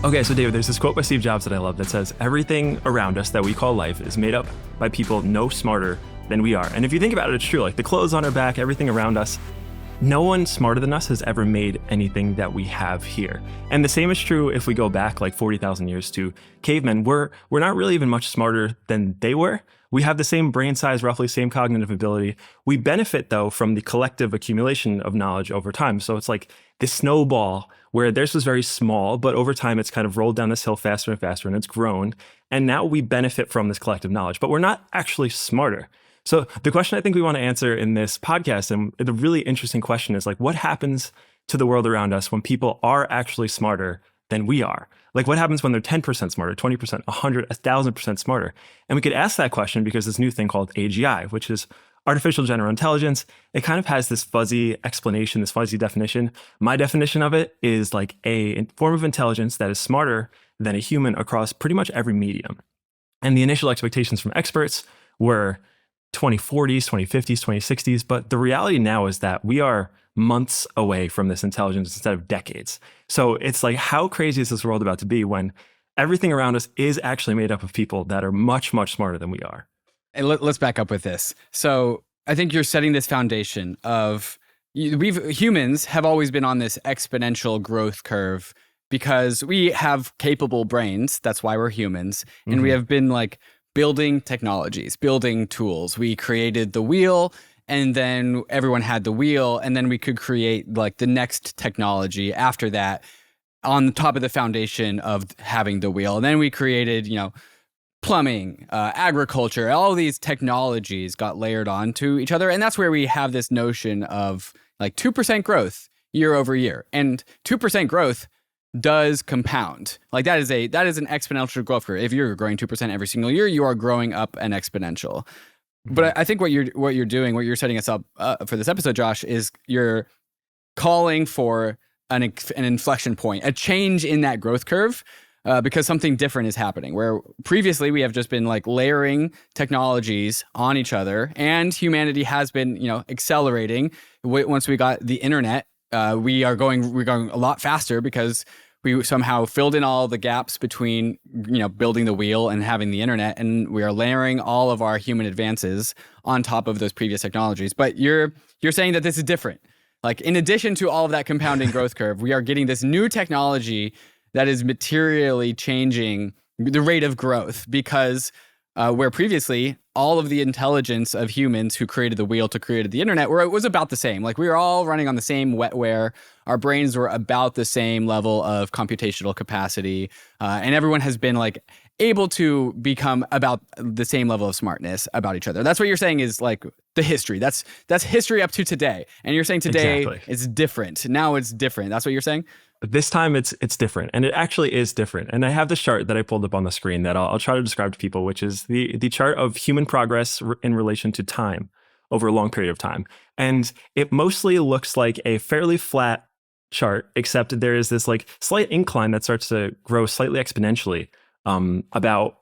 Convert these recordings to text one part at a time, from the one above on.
Okay, so David, there's this quote by Steve Jobs that I love that says, everything around us that we call life is made up by people no smarter than we are. And if you think about it, it's true. Like the clothes on our back, everything around us, no one smarter than us has ever made anything that we have here. And the same is true if we go back like 40,000 years to cavemen. We're not really even much smarter than they were. We have the same brain size, roughly same cognitive ability. We benefit though from the collective accumulation of knowledge over time. So it's like this snowball where theirs was very small, but over time it's kind of rolled down this hill faster and faster and it's grown. And now we benefit from this collective knowledge, but we're not actually smarter. So the question I think we want to answer in this podcast, and the really interesting question is like, what happens to the world around us when people are actually smarter than we are? Like what happens when they're 10% smarter, 20%, 100, 1,000% smarter? And we could ask that question because this new thing called AGI, which is artificial general intelligence, it kind of has this fuzzy explanation, this fuzzy definition. My definition of it is like a form of intelligence that is smarter than a human across pretty much every medium. And the initial expectations from experts were 2040s, 2050s, 2060s. But the reality now is that we are months away from this intelligence instead of decades. So it's like, how crazy is this world about to be when everything around us is actually made up of people that are much, much smarter than we are? And let's back up with this. So I think you're setting this foundation of humans have always been on this exponential growth curve because we have capable brains. That's why we're humans. And we have been like building technologies, building tools. We created the wheel and then everyone had the wheel and then we could create like the next technology after that on the top of the foundation of having the wheel. And then we created, plumbing, agriculture, all of these technologies got layered onto each other. And that's where we have this notion of like 2% growth year over year. And 2% growth does compound. Like that is an exponential growth curve. If you're growing 2% every single year, you are growing up an exponential. But I think what you're doing, what you're setting us up for this episode, Josh, is you're calling for an inflection point, a change in that growth curve. Because something different is happening, where previously we have just been like layering technologies on each other, and humanity has been, accelerating. Once we got the internet, we're going a lot faster because we somehow filled in all the gaps between, building the wheel and having the internet, and we are layering all of our human advances on top of those previous technologies. But you're saying that this is different. Like in addition to all of that compounding growth curve, we are getting this new technology that is materially changing the rate of growth because where previously all of the intelligence of humans who created the wheel to create the internet, where it was about the same. Like we were all running on the same wetware. Our brains were about the same level of computational capacity. And everyone has been like able to become about the same level of smartness about each other. That's what you're saying is like the history. That's history up to today. And you're saying today it's different. Now it's different. That's what you're saying? This time it's different, and it actually is different. And I have this chart that I pulled up on the screen that I'll try to describe to people, which is the chart of human progress in relation to time over a long period of time. And it mostly looks like a fairly flat chart, except there is this like slight incline that starts to grow slightly exponentially about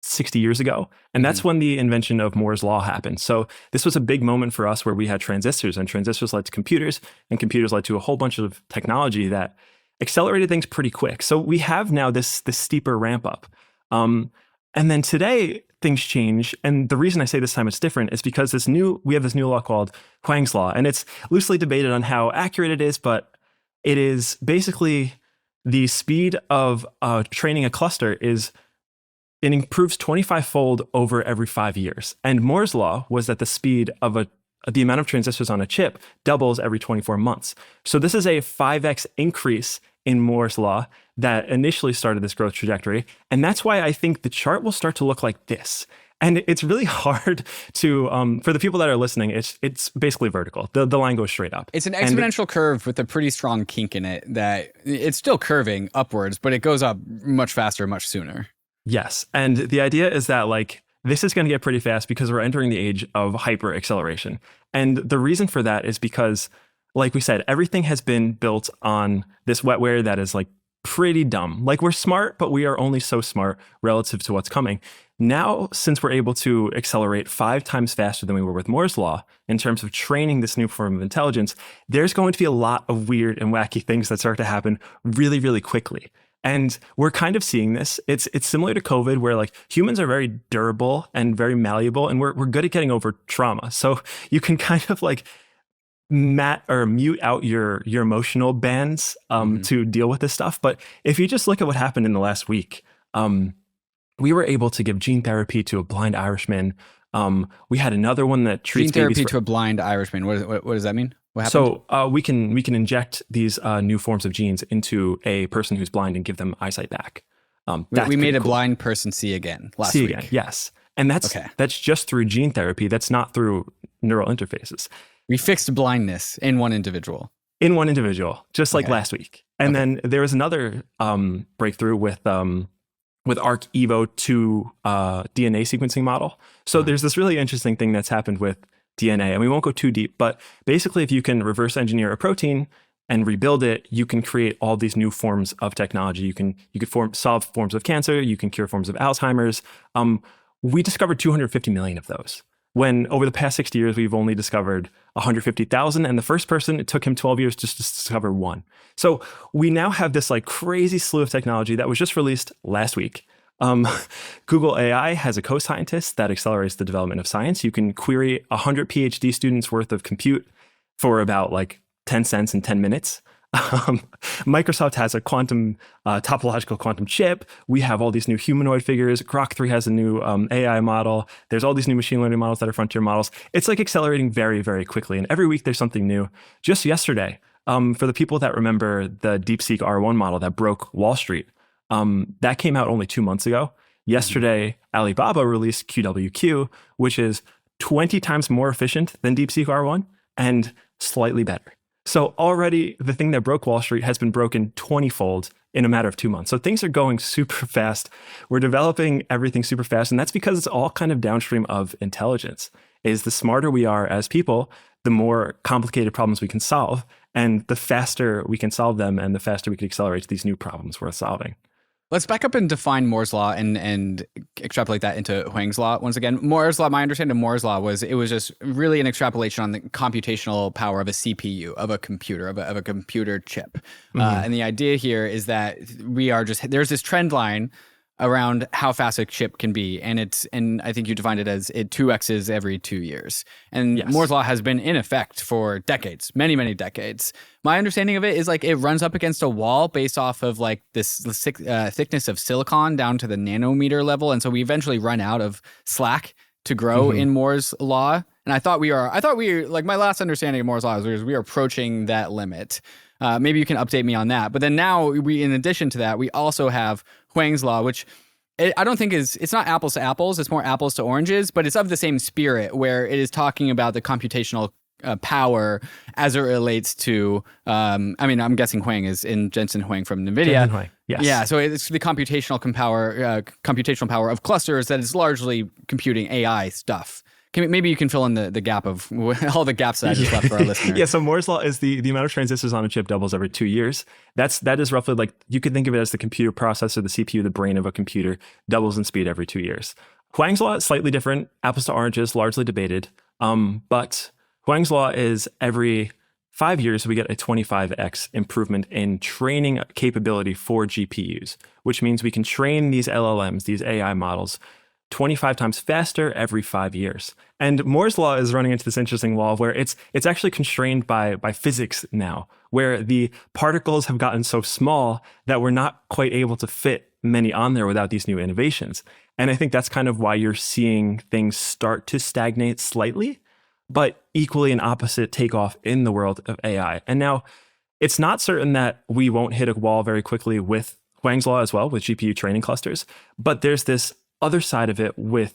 60 years ago. And that's when the invention of Moore's law happened. So this was a big moment for us where we had transistors, and transistors led to computers, and computers led to a whole bunch of technology that accelerated things pretty quick. So we have now this steeper ramp up. And then today things change. And the reason I say this time it's different is because we have this new law called Huang's law. And it's loosely debated on how accurate it is, but it is basically the speed of training a cluster it improves 25-fold over every 5 years. And Moore's law was that the speed of the amount of transistors on a chip doubles every 24 months. So this is a 5x increase in Moore's law that initially started this growth trajectory. And that's why I think the chart will start to look like this. And it's really hard to, for the people that are listening, it's basically vertical. The line goes straight up. It's an exponential curve with a pretty strong kink in it that it's still curving upwards, but it goes up much faster, much sooner. Yes. And the idea is that like, this is going to get pretty fast because we're entering the age of hyper acceleration. And the reason for that is because, like we said, everything has been built on this wetware that is like pretty dumb. Like we're smart, but we are only so smart relative to what's coming. Now, since we're able to accelerate 5 times faster than we were with Moore's law in terms of training this new form of intelligence, there's going to be a lot of weird and wacky things that start to happen really, really quickly. And we're kind of seeing this. It's similar to COVID, where like humans are very durable and very malleable, and we're good at getting over trauma. So you can kind of like mute out your emotional bands to deal with this stuff. But if you just look at what happened in the last week, we were able to give gene therapy to a blind Irishman. We had another one that treats gene therapy to a blind Irishman. What does that mean? What happened? So we can inject these new forms of genes into a person who's blind and give them eyesight back. We made a blind person see again last week. Again, yes, and that's just through gene therapy. That's not through neural interfaces. We fixed blindness in one individual. Just like last week. And then there was another breakthrough with ARC-EVO 2 DNA sequencing model. So there's this really interesting thing that's happened with DNA, and we won't go too deep, but basically if you can reverse engineer a protein and rebuild it, you can create all these new forms of technology. You could solve forms of cancer, you can cure forms of Alzheimer's. We discovered 250 million of those, when over the past 60 years, we've only discovered 150,000. And the first person, it took him 12 years just to discover one. So we now have this like crazy slew of technology that was just released last week. Google AI has a co-scientist that accelerates the development of science. You can query 100 PhD students worth of compute for about like 10 cents in 10 minutes. Microsoft has a topological quantum chip. We have all these new humanoid figures. Grok 3 has a new AI model. There's all these new machine learning models that are frontier models. It's like accelerating very, very quickly. And every week there's something new. Just yesterday, for the people that remember the DeepSeek R1 model that broke Wall Street, that came out only 2 months ago. Yesterday, Alibaba released QWQ, which is 20 times more efficient than DeepSeek R1 and slightly better. So already the thing that broke Wall Street has been broken 20-fold in a matter of 2 months. So things are going super fast. We're developing everything super fast. And that's because it's all kind of downstream of intelligence. Is the smarter we are as people, the more complicated problems we can solve. And the faster we can solve them and the faster we can accelerate these new problems worth solving. Let's back up and define Moore's law and extrapolate that into Huang's law once again. Moore's law, my understanding of Moore's law was just really an extrapolation on the computational power of a CPU, of a computer, of a computer chip. And the idea here is that there's this trend line around how fast a chip can be, and I think you defined it as it 2x's every 2 years. And yes. Moore's law has been in effect for decades, many, many decades. My understanding of it is like it runs up against a wall based off of like this thickness of silicon down to the nanometer level, and so we eventually run out of slack to grow in Moore's law. And I thought we like my last understanding of Moore's law is we are approaching that limit. Maybe you can update me on that. But then now in addition to that, we also have Huang's law, which I don't think it's not apples to apples. It's more apples to oranges, but it's of the same spirit where it is talking about the computational power as it relates to, I'm guessing Huang is in Jensen Huang from NVIDIA. Jensen Huang, yes. Yeah, so it's the computational power of clusters that is largely computing AI stuff. Maybe you can fill in the gap of all the gaps that I just left for our listeners. Yeah, so Moore's law is the amount of transistors on a chip doubles every 2 years. That is roughly like, you could think of it as the computer processor, the CPU, the brain of a computer, doubles in speed every 2 years. Huang's law is slightly different, apples to oranges, largely debated. But Huang's law is every 5 years, we get a 25x improvement in training capability for GPUs, which means we can train these LLMs, these AI models, 25 times faster every 5 years. And Moore's law is running into this interesting wall where it's actually constrained by physics now, where the particles have gotten so small that we're not quite able to fit many on there without these new innovations. And I think that's kind of why you're seeing things start to stagnate slightly, but equally an opposite takeoff in the world of AI. And now it's not certain that we won't hit a wall very quickly with Huang's law as well, with GPU training clusters, but there's this other side of it with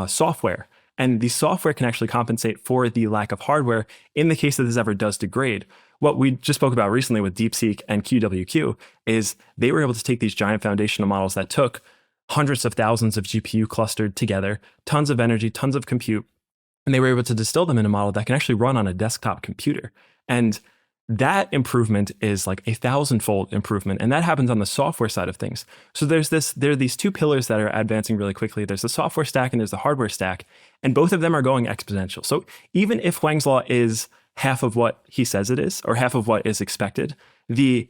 software. And the software can actually compensate for the lack of hardware in the case that this ever does degrade. What we just spoke about recently with DeepSeek and QWQ is they were able to take these giant foundational models that took hundreds of thousands of GPU clustered together, tons of energy, tons of compute, and they were able to distill them in a model that can actually run on a desktop computer. And that improvement is like 1,000-fold improvement, and that happens on the software side of things. So there are these two pillars that are advancing really quickly. There's the software stack and there's the hardware stack, and both of them are going exponential. So even if Huang's law is half of what he says it is, or half of what is expected, the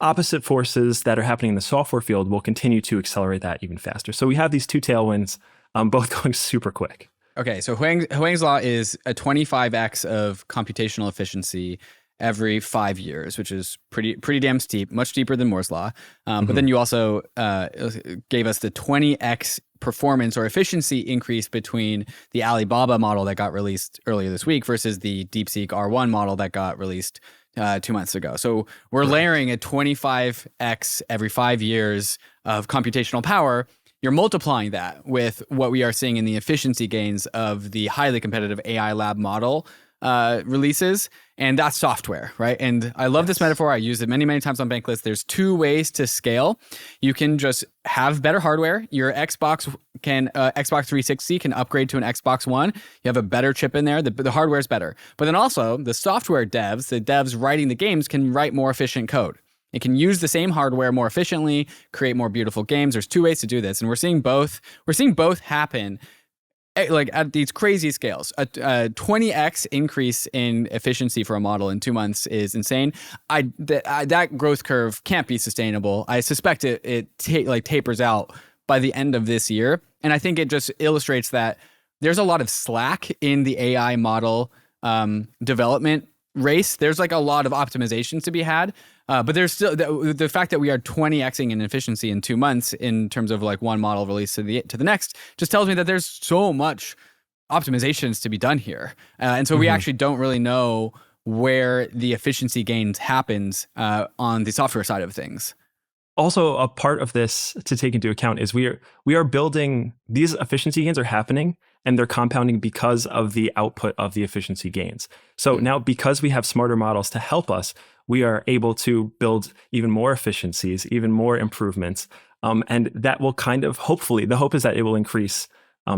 opposite forces that are happening in the software field will continue to accelerate that even faster. So we have these two tailwinds, both going super quick. Okay, so Huang's law is a 25x of computational efficiency every 5 years, which is pretty damn steep, much steeper than Moore's law. But then you also gave us the 20x performance or efficiency increase between the Alibaba model that got released earlier this week versus the DeepSeek R1 model that got released 2 months ago. So we're layering a 25x every 5 years of computational power. You're multiplying that with what we are seeing in the efficiency gains of the highly competitive AI lab model releases, and that's software, right? And I love this metaphor. I use it many, many times on Bankless. There's two ways to scale. You can just have better hardware. Your Xbox 360 can upgrade to an Xbox One. You have a better chip in there. The hardware is better. But then also the software devs, the devs writing the games, can write more efficient code. It can use the same hardware more efficiently, create more beautiful games. There's two ways to do this, and we're seeing both happen like at these crazy scales. A 20x increase in efficiency for a model in 2 months is insane. That growth curve can't be sustainable. I suspect it tapers out by the end of this year, and I think it just illustrates that there's a lot of slack in the AI model development race. There's like a lot of optimizations to be had, but there's still the fact that we are 20xing in efficiency in 2 months in terms of like one model release to the next just tells me that there's so much optimizations to be done here, and so we actually don't really know where the efficiency gains happens on the software side of things. Also, a part of this to take into account is we are building, these efficiency gains are happening and they're compounding because of the output of the efficiency gains. So now, because we have smarter models to help us, we are able to build even more efficiencies, even more improvements. And that will kind of, hopefully, the hope is that it will increase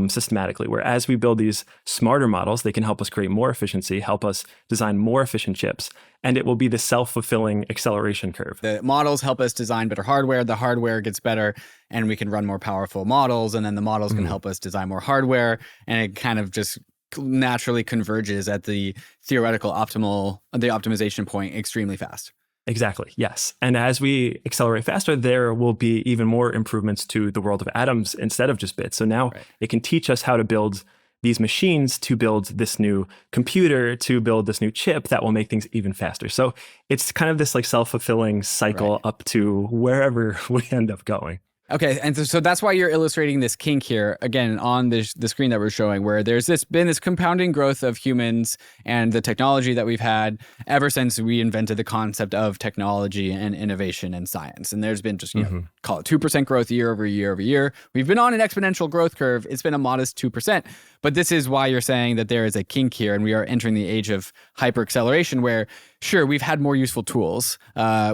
systematically, where as we build these smarter models, they can help us create more efficiency, help us design more efficient chips, and it will be the self-fulfilling acceleration curve. The models help us design better hardware, the hardware gets better, and we can run more powerful models, and then the models can help us design more hardware, and it kind of just naturally converges at the theoretical optimization point extremely fast. Exactly, yes. And as we accelerate faster, there will be even more improvements to the world of atoms instead of just bits. So now it can teach us how to build these machines, to build this new computer, to build this new chip that will make things even faster. So it's kind of this like self-fulfilling cycle up to wherever we end up going. Okay, and so that's why you're illustrating this kink here, again, on the screen that we're showing, where there's been this compounding growth of humans and the technology that we've had ever since we invented the concept of technology and innovation and science. And there's been just, call it 2% growth year over year over year. We've been on an exponential growth curve. It's been a modest 2%. But this is why you're saying that there is a kink here, and we are entering the age of hyper-acceleration where, sure, we've had more useful tools.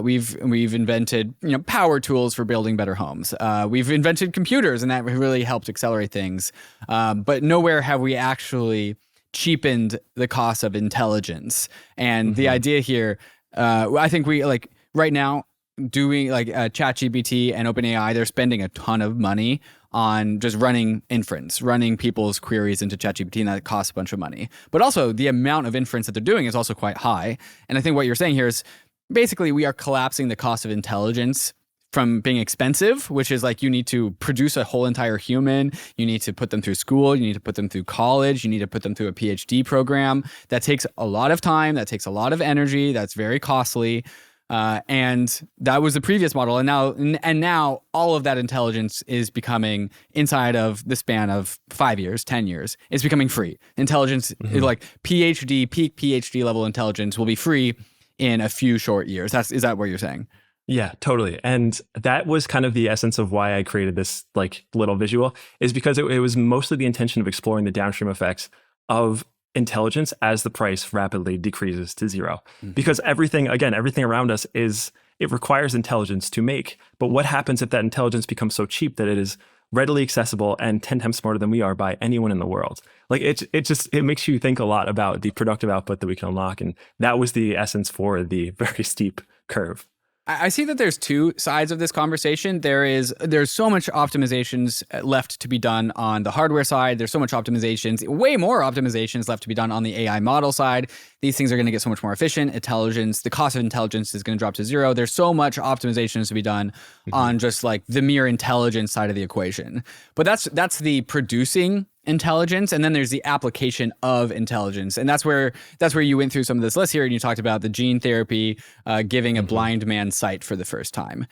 We've invented power tools for building better homes. We've invented computers, and that really helped accelerate things. But nowhere have we actually cheapened the cost of intelligence. And the idea here, I think we right now doing ChatGPT and OpenAI, they're spending a ton of money on just running inference, running people's queries into ChatGPT, and that costs a bunch of money. But also the amount of inference that they're doing is also quite high. And I think what you're saying here is basically we are collapsing the cost of intelligence from being expensive, which is like you need to produce a whole entire human, you need to put them through school, you need to put them through college, you need to put them through a PhD program. That takes a lot of time, that takes a lot of energy, that's very costly. And that was the previous model. And now all of that intelligence is becoming, inside of the span of 5 years, 10 years, it's becoming free. Intelligence is like peak PhD level intelligence will be free in a few short years. Is that what you're saying? Yeah, totally. And that was kind of the essence of why I created this little visual, is because it was mostly the intention of exploring the downstream effects of intelligence as the price rapidly decreases to zero. Because everything around us it requires intelligence to make. But what happens if that intelligence becomes so cheap that it is readily accessible and 10 times smarter than we are by anyone in the world? It makes you think a lot about the productive output that we can unlock. And that was the essence for the very steep curve. I see that there's two sides of this conversation. There's so much optimizations left to be done on the hardware side. There's so much optimizations, way more optimizations left to be done on the AI model side. These things are going to get so much more efficient. Intelligence, the cost of intelligence is going to drop to zero. There's so much optimizations to be done on just like the mere intelligence side of the equation. But that's the producing intelligence, and then there's the application of intelligence, and that's where you went through some of this list here, and you talked about the gene therapy giving a blind man sight for the first time,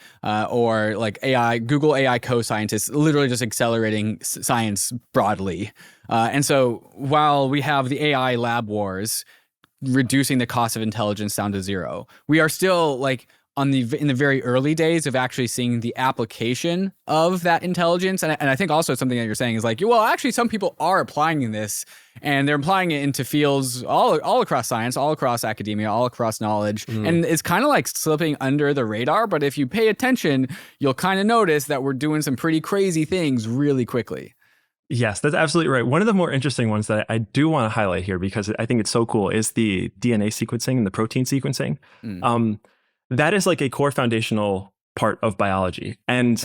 or like Google AI co-scientists literally just accelerating science broadly. And so while we have the AI lab wars reducing the cost of intelligence down to zero, we are still like in the very early days of actually seeing the application of that intelligence. And I think also something that you're saying is like, well, actually some people are applying this, and they're applying it into fields all across science, all across academia, all across knowledge. And it's kind of like slipping under the radar. But if you pay attention, you'll kind of notice that we're doing some pretty crazy things really quickly. Yes, that's absolutely right. One of the more interesting ones that I do want to highlight here, because I think it's so cool, is the DNA sequencing and the protein sequencing. That is like a core foundational part of biology. And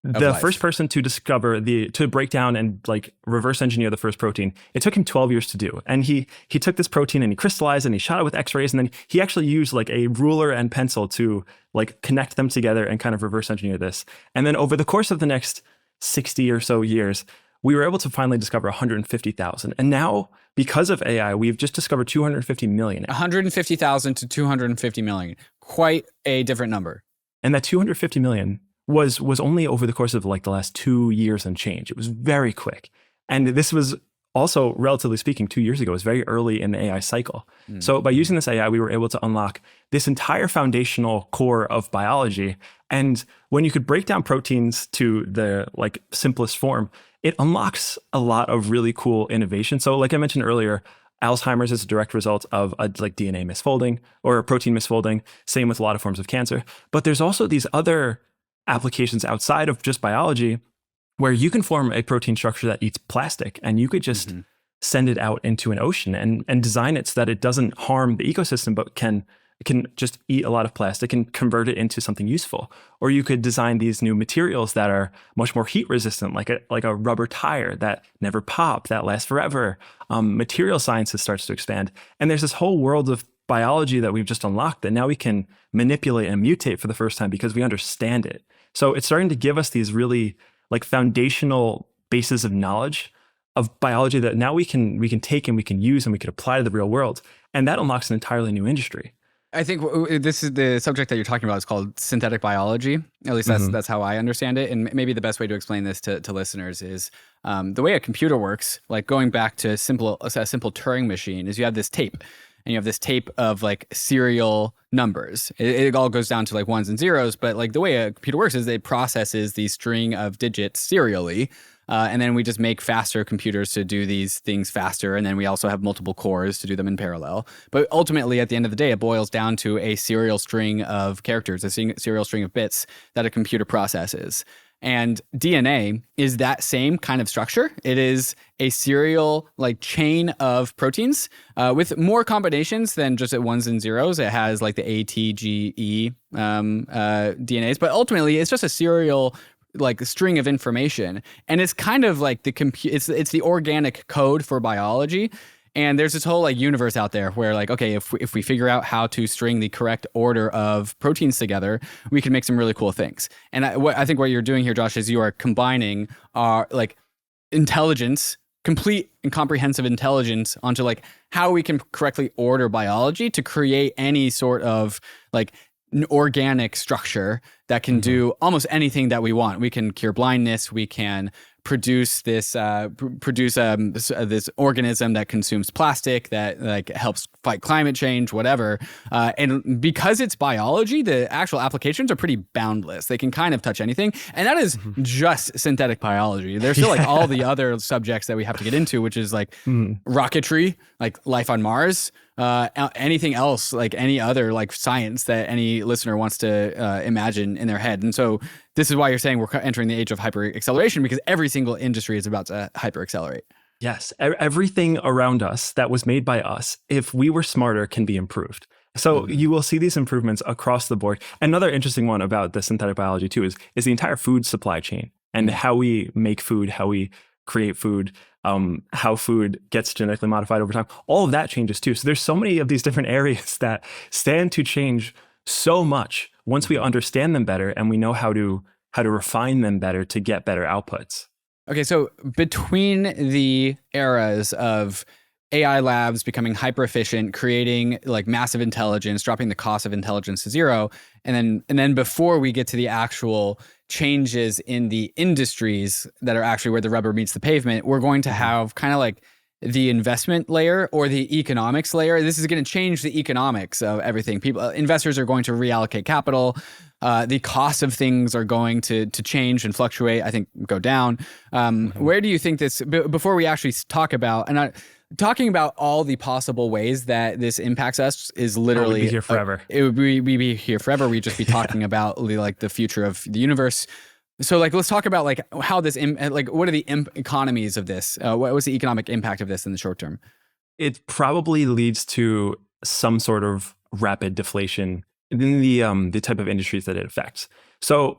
the first person to discover to break down and like reverse engineer the first protein, it took him 12 years to do. And he took this protein and he crystallized and he shot it with X-rays. And then he actually used like a ruler and pencil to like connect them together and kind of reverse engineer this. And then over the course of the next 60 or so years, we were able to finally discover 150,000. And now, because of AI, we've just discovered 250 million. 150,000 to 250 million. Quite a different number. And that 250 million was only over the course of like the last 2 years and change. It was very quick. And this was also, relatively speaking, 2 years ago. It was very early in the AI cycle. So by using this AI, we were able to unlock this entire foundational core of biology. And when you could break down proteins to the like simplest form, it unlocks a lot of really cool innovation. So like I mentioned earlier, Alzheimer's is a direct result of a like DNA misfolding or a protein misfolding. Same with a lot of forms of cancer. But there's also these other applications outside of just biology where you can form a protein structure that eats plastic, and you could just send it out into an ocean and design it so that it doesn't harm the ecosystem, but can just eat a lot of plastic and convert it into something useful. Or you could design these new materials that are much more heat resistant, like a rubber tire that never pop, that lasts forever. Material sciences starts to expand. And there's this whole world of biology that we've just unlocked that now we can manipulate and mutate for the first time because we understand it. So it's starting to give us these really like foundational bases of knowledge of biology that now we can take and we can use and we can apply to the real world. And that unlocks an entirely new industry. I think this is the subject that you're talking about is called synthetic biology. At least that's how I understand it. And maybe the best way to explain this to listeners is the way a computer works, like going back to a simple Turing machine, is you have this tape. And you have this tape of like serial numbers. It all goes down to like ones and zeros, but like the way a computer works is it processes the string of digits serially. And then we just make faster computers to do these things faster. And then we also have multiple cores to do them in parallel. But ultimately, at the end of the day, it boils down to a serial string of characters, a serial string of bits that a computer processes. And DNA is that same kind of structure. It is a serial like chain of proteins with more combinations than just at ones and zeros. It has like the ATGE DNAs, but ultimately it's just a serial like string of information. And it's kind of like it's the organic code for biology. And there's this whole like universe out there where like, okay, if we figure out how to string the correct order of proteins together, we can make some really cool things. And I think what you're doing here, Josh, is you are combining our like intelligence, complete and comprehensive intelligence onto like how we can correctly order biology to create any sort of like organic structure that can do almost anything that we want. We can cure blindness. We can produce this organism that consumes plastic that like helps fight climate change, whatever. And because it's biology, the actual applications are pretty boundless. They can kind of touch anything, and that is just synthetic biology. There's still like all the other subjects that we have to get into, which is like rocketry, like life on Mars. Anything else, like any other like science that any listener wants to imagine in their head. And so this is why you're saying we're entering the age of hyper acceleration, because every single industry is about to hyper accelerate. Yes, everything around us that was made by us, if we were smarter, can be improved. So you will see these improvements across the board. Another interesting one about the synthetic biology too is the entire food supply chain and how we make food, how we create food, how food gets genetically modified over time. All of that changes too. So there's so many of these different areas that stand to change so much once we understand them better and we know how to refine them better to get better outputs. Okay, so between the eras of AI labs becoming hyper efficient, creating like massive intelligence, dropping the cost of intelligence to zero, and then before we get to the actual changes in the industries that are actually where the rubber meets the pavement, we're going to have kind of like the investment layer or the economics layer. This is going to change the economics of everything. Investors are going to reallocate capital. The cost of things are going to change and fluctuate, I think go down. Where do you think this, before we actually talk about, talking about all the possible ways that this impacts us is literally— we'd be here forever. We'd be here forever. We'd just be talking about like the future of the universe. So like, let's talk about like how this, what are the economies of this? What was the economic impact of this in the short term? It probably leads to some sort of rapid deflation in the type of industries that it affects. So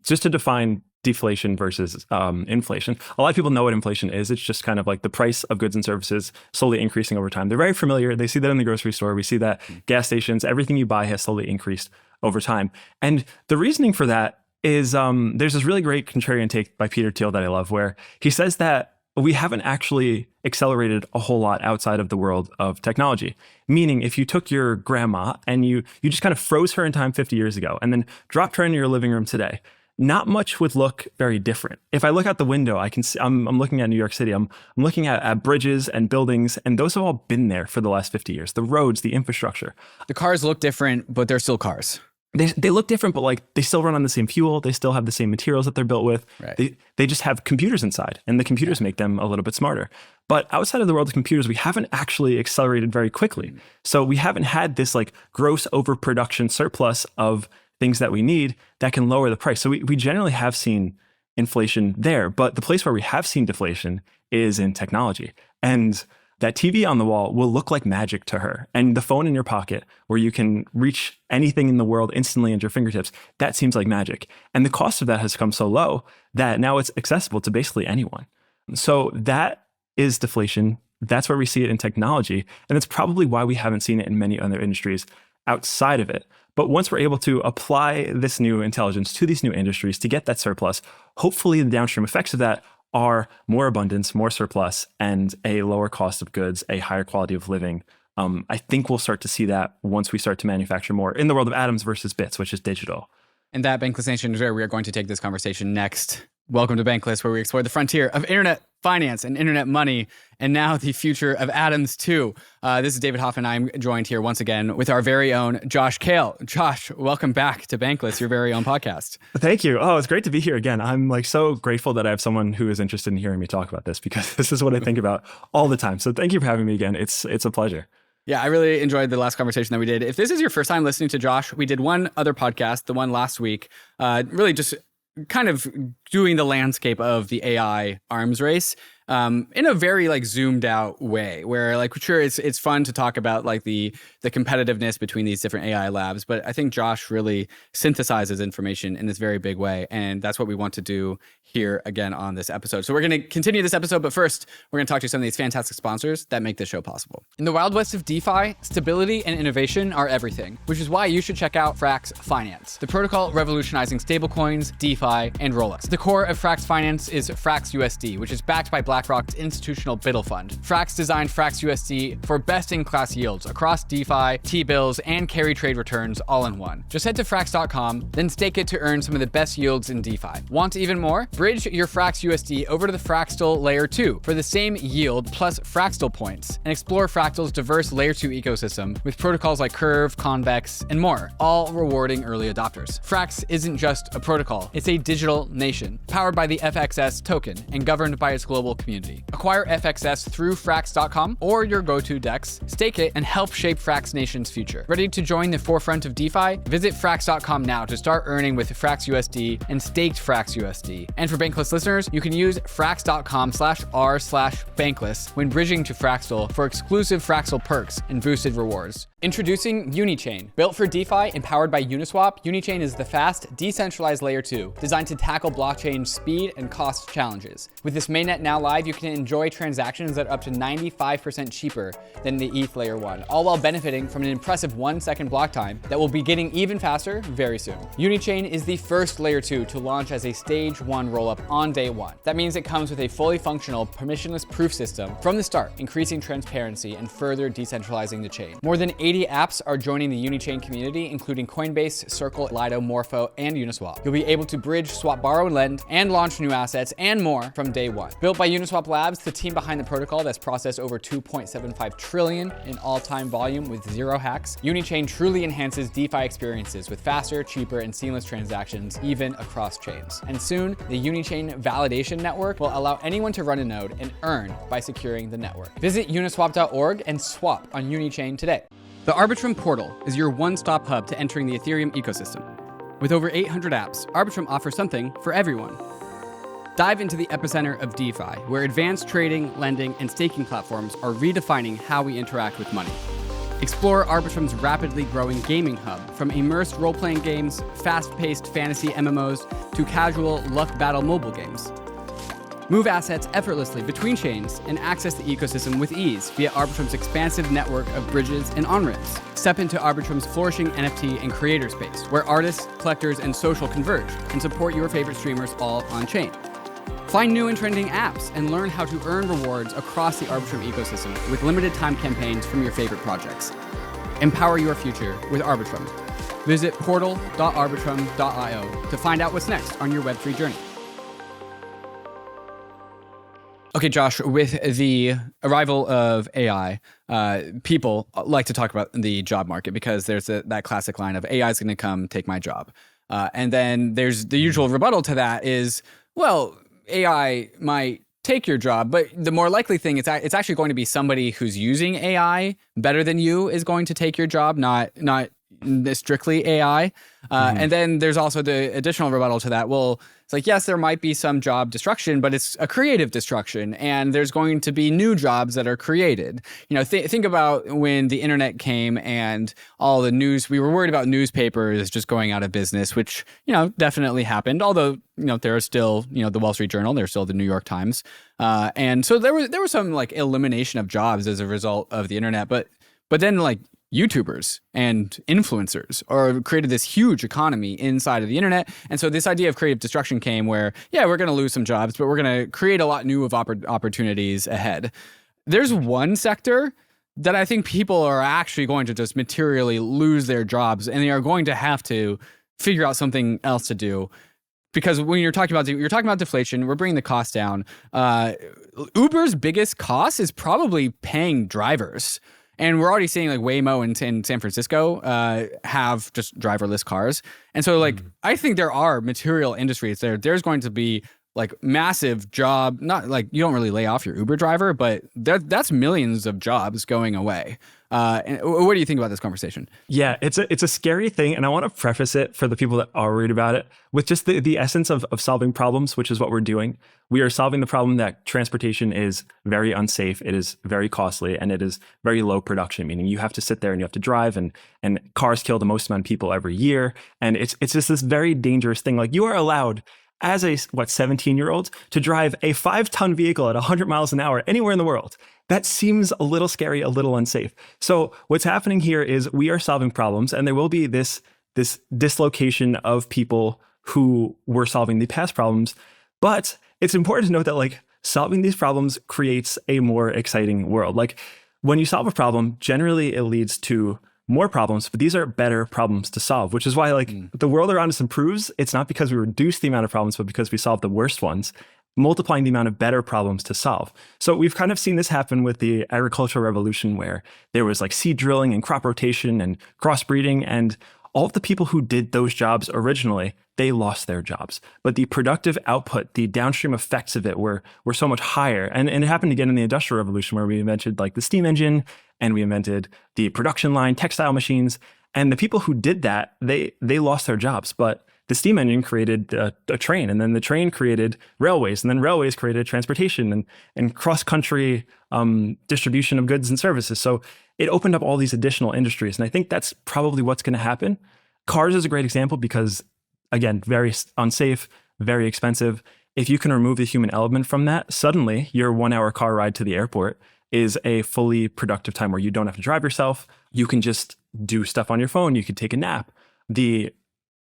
just to define deflation versus inflation, a lot of people know what inflation is. It's just kind of like the price of goods and services slowly increasing over time. They're very familiar. They see that in the grocery store. We see that gas stations, everything you buy has slowly increased over time. And the reasoning for that is there's this really great contrarian take by Peter Thiel that I love, where he says that we haven't actually accelerated a whole lot outside of the world of technology. Meaning, if you took your grandma and you just kind of froze her in time 50 years ago and then dropped her into your living room today, not much would look very different. If I look out the window, I can see, I'm looking at New York City, I'm looking at bridges and buildings, and those have all been there for the last 50 years. The roads, the infrastructure. The cars look different, but they're still cars. They look different, but like they still run on the same fuel. They still have the same materials that they're built with. Right. They just have computers inside, and the computers make them a little bit smarter. But outside of the world of computers, we haven't actually accelerated very quickly. So we haven't had this like gross overproduction surplus of things that we need that can lower the price. So we generally have seen inflation there, but the place where we have seen deflation is in technology. And that TV on the wall will look like magic to her. And the phone in your pocket where you can reach anything in the world instantly at your fingertips, that seems like magic. And the cost of that has come so low that now it's accessible to basically anyone. So that is deflation. That's where we see it in technology. And that's probably why we haven't seen it in many other industries outside of it. But once we're able to apply this new intelligence to these new industries to get that surplus, hopefully the downstream effects of that are more abundance, more surplus, and a lower cost of goods, a higher quality of living. I think we'll start to see that once we start to manufacture more in the world of atoms versus bits, which is digital. And that, Bankless Nation, is where we are going to take this conversation next. Welcome to Bankless, where we explore the frontier of internet finance and internet money, and now the future of atoms too. This is David Hoffman. I'm joined here once again with our very own Josh Kale. Josh, welcome back to Bankless, your very own podcast. Thank you. Oh, it's great to be here again. I'm like so grateful that I have someone who is interested in hearing me talk about this, because this is what I think about all the time. So thank you for having me again. It's a pleasure. Yeah, I really enjoyed the last conversation that we did. If this is your first time listening to Josh, we did one other podcast, the one last week, really just kind of doing the landscape of the AI arms race in a very like zoomed out way, where like, sure, it's fun to talk about like the competitiveness between these different AI labs, but I think Josh really synthesizes information in this very big way, and that's what we want to do here again on this episode. So we're going to continue this episode, but first we're going to talk to some of these fantastic sponsors that make this show possible. In the Wild West of DeFi, stability and innovation are everything, which is why you should check out FRAX Finance, the protocol revolutionizing stablecoins, DeFi, and rollups. The core of FRAX Finance is FRAX USD, which is backed by BlackRock's institutional BUIDL fund. FRAX designed FRAX USD for best-in-class yields across DeFi, T-bills, and carry trade returns all in one. Just head to frax.com, then stake it to earn some of the best yields in DeFi. Want even more? Bridge your FRAX USD over to the Fractal Layer 2 for the same yield plus Fractal points, and explore Fractal's diverse Layer 2 ecosystem with protocols like Curve, Convex, and more, all rewarding early adopters. FRAX isn't just a protocol, it's a digital nation, powered by the FXS token and governed by its global community. community. Acquire FXS through FRAX.com or your go-to DEX, stake it, and help shape FRAX Nation's future. Ready to join the forefront of DeFi? Visit FRAX.com now to start earning with FRAX USD and staked FRAX USD. And for Bankless listeners, you can use FRAX.com/r/Bankless when bridging to Fraxel for exclusive Fraxel perks and boosted rewards. Introducing UNICHAIN. Built for DeFi and powered by UNISWAP, UNICHAIN is the fast, decentralized layer 2, designed to tackle blockchain speed and cost challenges. With this mainnet now live, you can enjoy transactions that are up to 95% cheaper than the ETH layer 1, all while benefiting from an impressive 1-second block time that will be getting even faster very soon. UNICHAIN is the first layer 2 to launch as a stage 1 rollup on day 1. That means it comes with a fully functional, permissionless proof system from the start, increasing transparency and further decentralizing the chain. More than 80 apps are joining the UNICHAIN community, including Coinbase, Circle, Lido, Morpho, and Uniswap. You'll be able to bridge, swap, borrow, and lend, and launch new assets and more from day 1. Built by Uniswap Labs, the team behind the protocol that's processed over 2.75 trillion in all-time volume with 0 hacks, UNICHAIN truly enhances DeFi experiences with faster, cheaper, and seamless transactions, even across chains. And soon, the UNICHAIN validation network will allow anyone to run a node and earn by securing the network. Visit uniswap.org and swap on UNICHAIN today. The ARBITRUM portal is your one-stop hub to entering the Ethereum ecosystem. With over 800 apps, ARBITRUM offers something for everyone. Dive into the epicenter of DeFi, where advanced trading, lending, and staking platforms are redefining how we interact with money. Explore ARBITRUM's rapidly growing gaming hub, from immersed role-playing games, fast-paced fantasy MMOs, to casual luck battle mobile games. Move assets effortlessly between chains and access the ecosystem with ease via ARBITRUM's expansive network of bridges and on-ramps. Step into ARBITRUM's flourishing NFT and creator space, where artists, collectors, and social converge, and support your favorite streamers all on-chain. Find new and trending apps and learn how to earn rewards across the ARBITRUM ecosystem with limited time campaigns from your favorite projects. Empower your future with ARBITRUM. Visit portal.arbitrum.io to find out what's next on your Web3 journey. Okay, Josh, with the arrival of AI, people like to talk about the job market because there's that classic line of AI is going to come take my job. And then there's the usual rebuttal to that is, well, AI might take your job, but the more likely thing it's actually going to be somebody who's using AI better than you is going to take your job, not strictly AI. And then there's also the additional rebuttal to that. Well, it's like, yes, there might be some job destruction, but it's a creative destruction, and there's going to be new jobs that are created. You know, think about when the internet came and all the news, we were worried about newspapers just going out of business, which, you know, definitely happened. Although, you know, there are still, you know, the Wall Street Journal, there's still the New York Times. And so there was some like elimination of jobs as a result of the internet, but then like YouTubers and influencers created this huge economy inside of the internet. And so this idea of creative destruction came where, yeah, we're going to lose some jobs, but we're going to create a lot new of opportunities ahead. There's one sector that I think people are actually going to just materially lose their jobs, and they are going to have to figure out something else to do. Because when you're talking about deflation, we're bringing the cost down. Uber's biggest cost is probably paying drivers. And we're already seeing like Waymo in San Francisco have just driverless cars. And so like, I think there are material industries there. There's going to be like massive job, not like you don't really lay off your Uber driver, but that's millions of jobs going away. And what do you think about this conversation? Yeah, it's a scary thing. And I want to preface it for the people that are worried about it with just the essence of solving problems, which is what we're doing. We are solving the problem that transportation is very unsafe, it is very costly, and it is very low production, meaning you have to sit there and you have to drive, and cars kill the most amount of people every year. And it's just this very dangerous thing. Like, you are allowed as a 17-year-old to drive a 5-ton vehicle at 100 miles an hour anywhere in the world. That seems a little scary, a little unsafe. So what's happening here is we are solving problems, and there will be this dislocation of people who were solving the past problems. But it's important to note that like solving these problems creates a more exciting world. Like, when you solve a problem, generally it leads to more problems, but these are better problems to solve, which is why like the world around us improves. It's not because we reduce the amount of problems, but because we solve the worst ones, multiplying the amount of better problems to solve. So we've kind of seen this happen with the agricultural revolution, where there was like seed drilling and crop rotation and crossbreeding, and all of the people who did those jobs originally, they lost their jobs. But the productive output, the downstream effects of it were so much higher. And it happened again in the Industrial Revolution, where we invented like the steam engine, and we invented the production line, textile machines. And the people who did that, they lost their jobs. But the steam engine created a train, and then the train created railways, and then railways created transportation and cross-country distribution of goods and services. So it opened up all these additional industries. And I think that's probably what's going to happen. Cars is a great example because, again, very unsafe, very expensive. If you can remove the human element from that, suddenly your 1 hour car ride to the airport is a fully productive time where you don't have to drive yourself. You can just do stuff on your phone. You could take a nap. The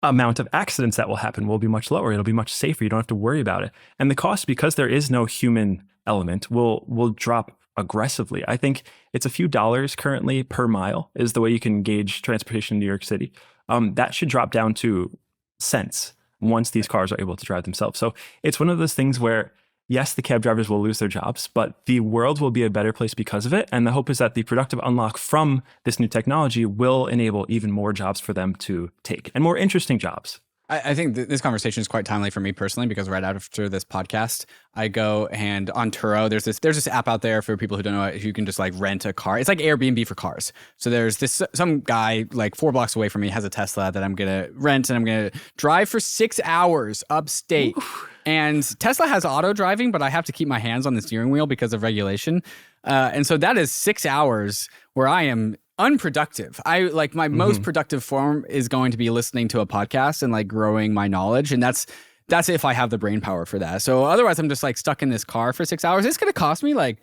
amount of accidents that will happen will be much lower. It'll be much safer. You don't have to worry about it. And the cost, because there is no human element, will drop aggressively. I think it's a few dollars currently per mile is the way you can gauge transportation in New York City. That should drop down to cents once these cars are able to drive themselves. So it's one of those things where, yes, the cab drivers will lose their jobs, but the world will be a better place because of it. And the hope is that the productive unlock from this new technology will enable even more jobs for them to take, and more interesting jobs. I think this conversation is quite timely for me personally, because right after this podcast, I go and on Turo, there's this app out there for people who don't know it. You can just like rent a car. It's like Airbnb for cars. So there's some guy like 4 blocks away from me has a Tesla that I'm going to rent, and I'm going to drive for 6 hours upstate. Oof. And Tesla has auto driving, but I have to keep my hands on the steering wheel because of regulation. And so that is 6 hours where I am unproductive. I like my most productive form is going to be listening to a podcast and like growing my knowledge. And that's if I have the brain power for that. So otherwise I'm just like stuck in this car for 6 hours. It's going to cost me like,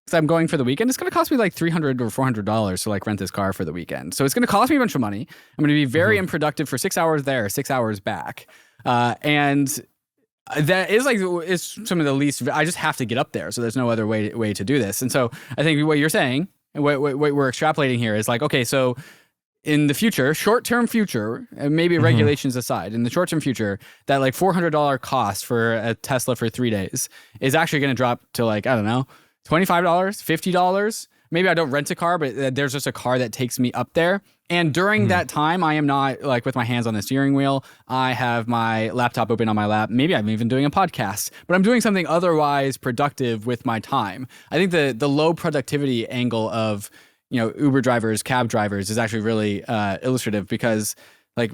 because I'm going for the weekend, it's going to cost me like $300 or $400 to like rent this car for the weekend. So it's going to cost me a bunch of money. I'm going to be very unproductive for 6 hours there, 6 hours back. And that is some of the least, I just have to get up there. So there's no other way to do this. And so I think what you're saying, what we're extrapolating here is like, okay, so in the future, short-term future, and maybe regulations aside, in the short-term future, that like $400 cost for a Tesla for 3 days is actually going to drop to like, I don't know, $25, $50. Maybe I don't rent a car, but there's just a car that takes me up there. And during that time, I am not like with my hands on the steering wheel. I have my laptop open on my lap. Maybe I'm even doing a podcast, but I'm doing something otherwise productive with my time. I think the low productivity angle of, Uber drivers, cab drivers is actually really illustrative, because like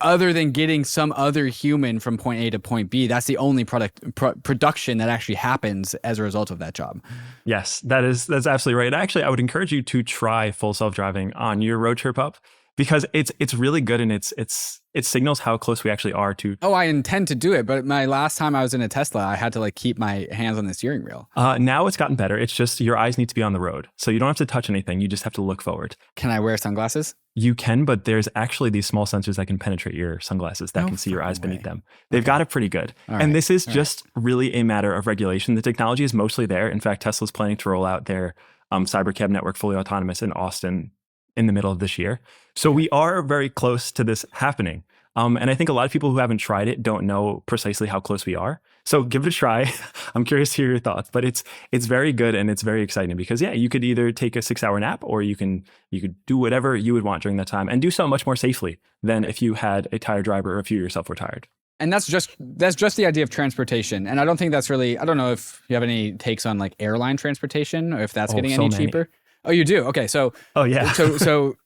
other than getting some other human from point A to point B, that's the only production that actually happens as a result of that job. Yes, that's absolutely right. Actually, I would encourage you to try full self-driving on your road trip up, because it's really good, and it signals how close we actually are to. Oh, I intend to do it, but my last time I was in a Tesla, I had to like keep my hands on the steering wheel. Now it's gotten better. It's just your eyes need to be on the road, so you don't have to touch anything. You just have to look forward. Can I wear sunglasses? You can, but there's actually these small sensors that can penetrate your sunglasses that can see your eyes beneath them. They've got it pretty good. And this is just really a matter of regulation. The technology is mostly there. In fact, Tesla's planning to roll out their Cybercab network fully autonomous in Austin in the middle of this year. So we are very close to this happening. And I think a lot of people who haven't tried it don't know precisely how close we are. So give it a try. I'm curious to hear your thoughts, but it's very good, and it's very exciting because you could either take a 6-hour nap, or you could do whatever you would want during that time and do so much more safely than if you had a tired driver or if you yourself were tired. And that's just the idea of transportation. And I don't think that's really, I don't know if you have any takes on like airline transportation, or if that's getting any cheaper. Oh, you do? Okay. So, so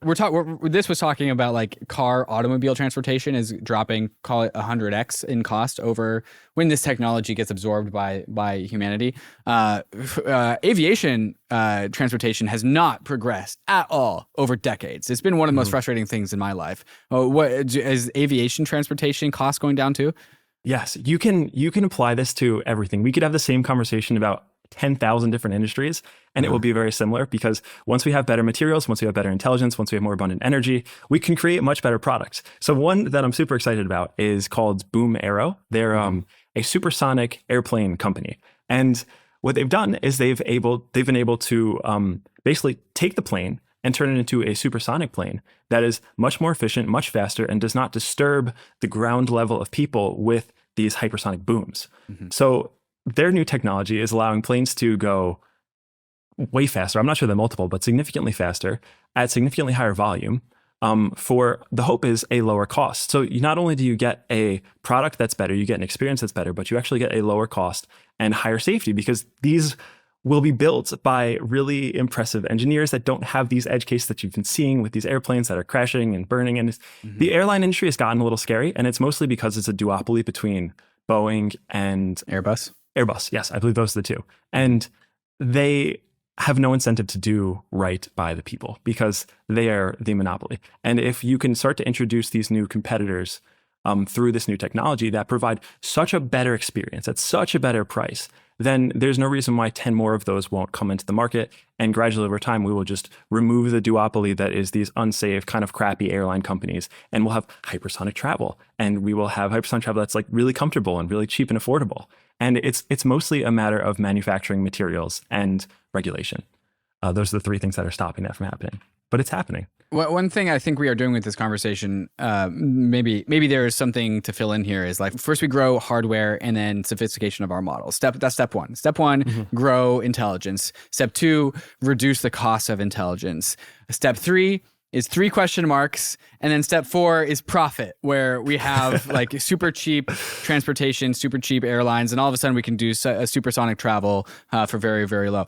this was talking about like automobile transportation is dropping, call it 100x in cost over when this technology gets absorbed by humanity. Aviation transportation has not progressed at all over decades. It's been one of the most frustrating things in my life. What is aviation transportation cost going down too? Yes, you can apply this to everything. We could have the same conversation about 10,000 different industries, and it will be very similar, because once we have better materials, once we have better intelligence, once we have more abundant energy, we can create much better products. So one that I'm super excited about is called Boom Aero. They're a supersonic airplane company. And what they've done is they've been able to basically take the plane and turn it into a supersonic plane that is much more efficient, much faster, and does not disturb the ground level of people with these hypersonic booms. So their new technology is allowing planes to go way faster. I'm not sure the multiple, but significantly faster at significantly higher volume for the hope is a lower cost. So not only do you get a product that's better, you get an experience that's better, but you actually get a lower cost and higher safety, because these will be built by really impressive engineers that don't have these edge cases that you've been seeing with these airplanes that are crashing and burning. And the airline industry has gotten a little scary, and it's mostly because it's a duopoly between Boeing and Airbus. Airbus, yes, I believe those are the two. And they have no incentive to do right by the people because they are the monopoly. And if you can start to introduce these new competitors through this new technology that provide such a better experience at such a better price, then there's no reason why 10 more of those won't come into the market. And gradually over time, we will just remove the duopoly that is these unsafe, kind of crappy airline companies. And we'll have hypersonic travel. And we will have hypersonic travel that's like really comfortable and really cheap and affordable. And it's mostly a matter of manufacturing materials and regulation. Those are the three things that are stopping that from happening. But it's happening. One thing I think we are doing with this conversation, maybe there is something to fill in here, is like, first we grow hardware and then sophistication of our models. That's step one. Step one, grow intelligence. Step two, reduce the cost of intelligence. Step three is 3 question marks. And then step 4 is profit, where we have like super cheap transportation, super cheap airlines, and all of a sudden we can do supersonic travel for very, very low.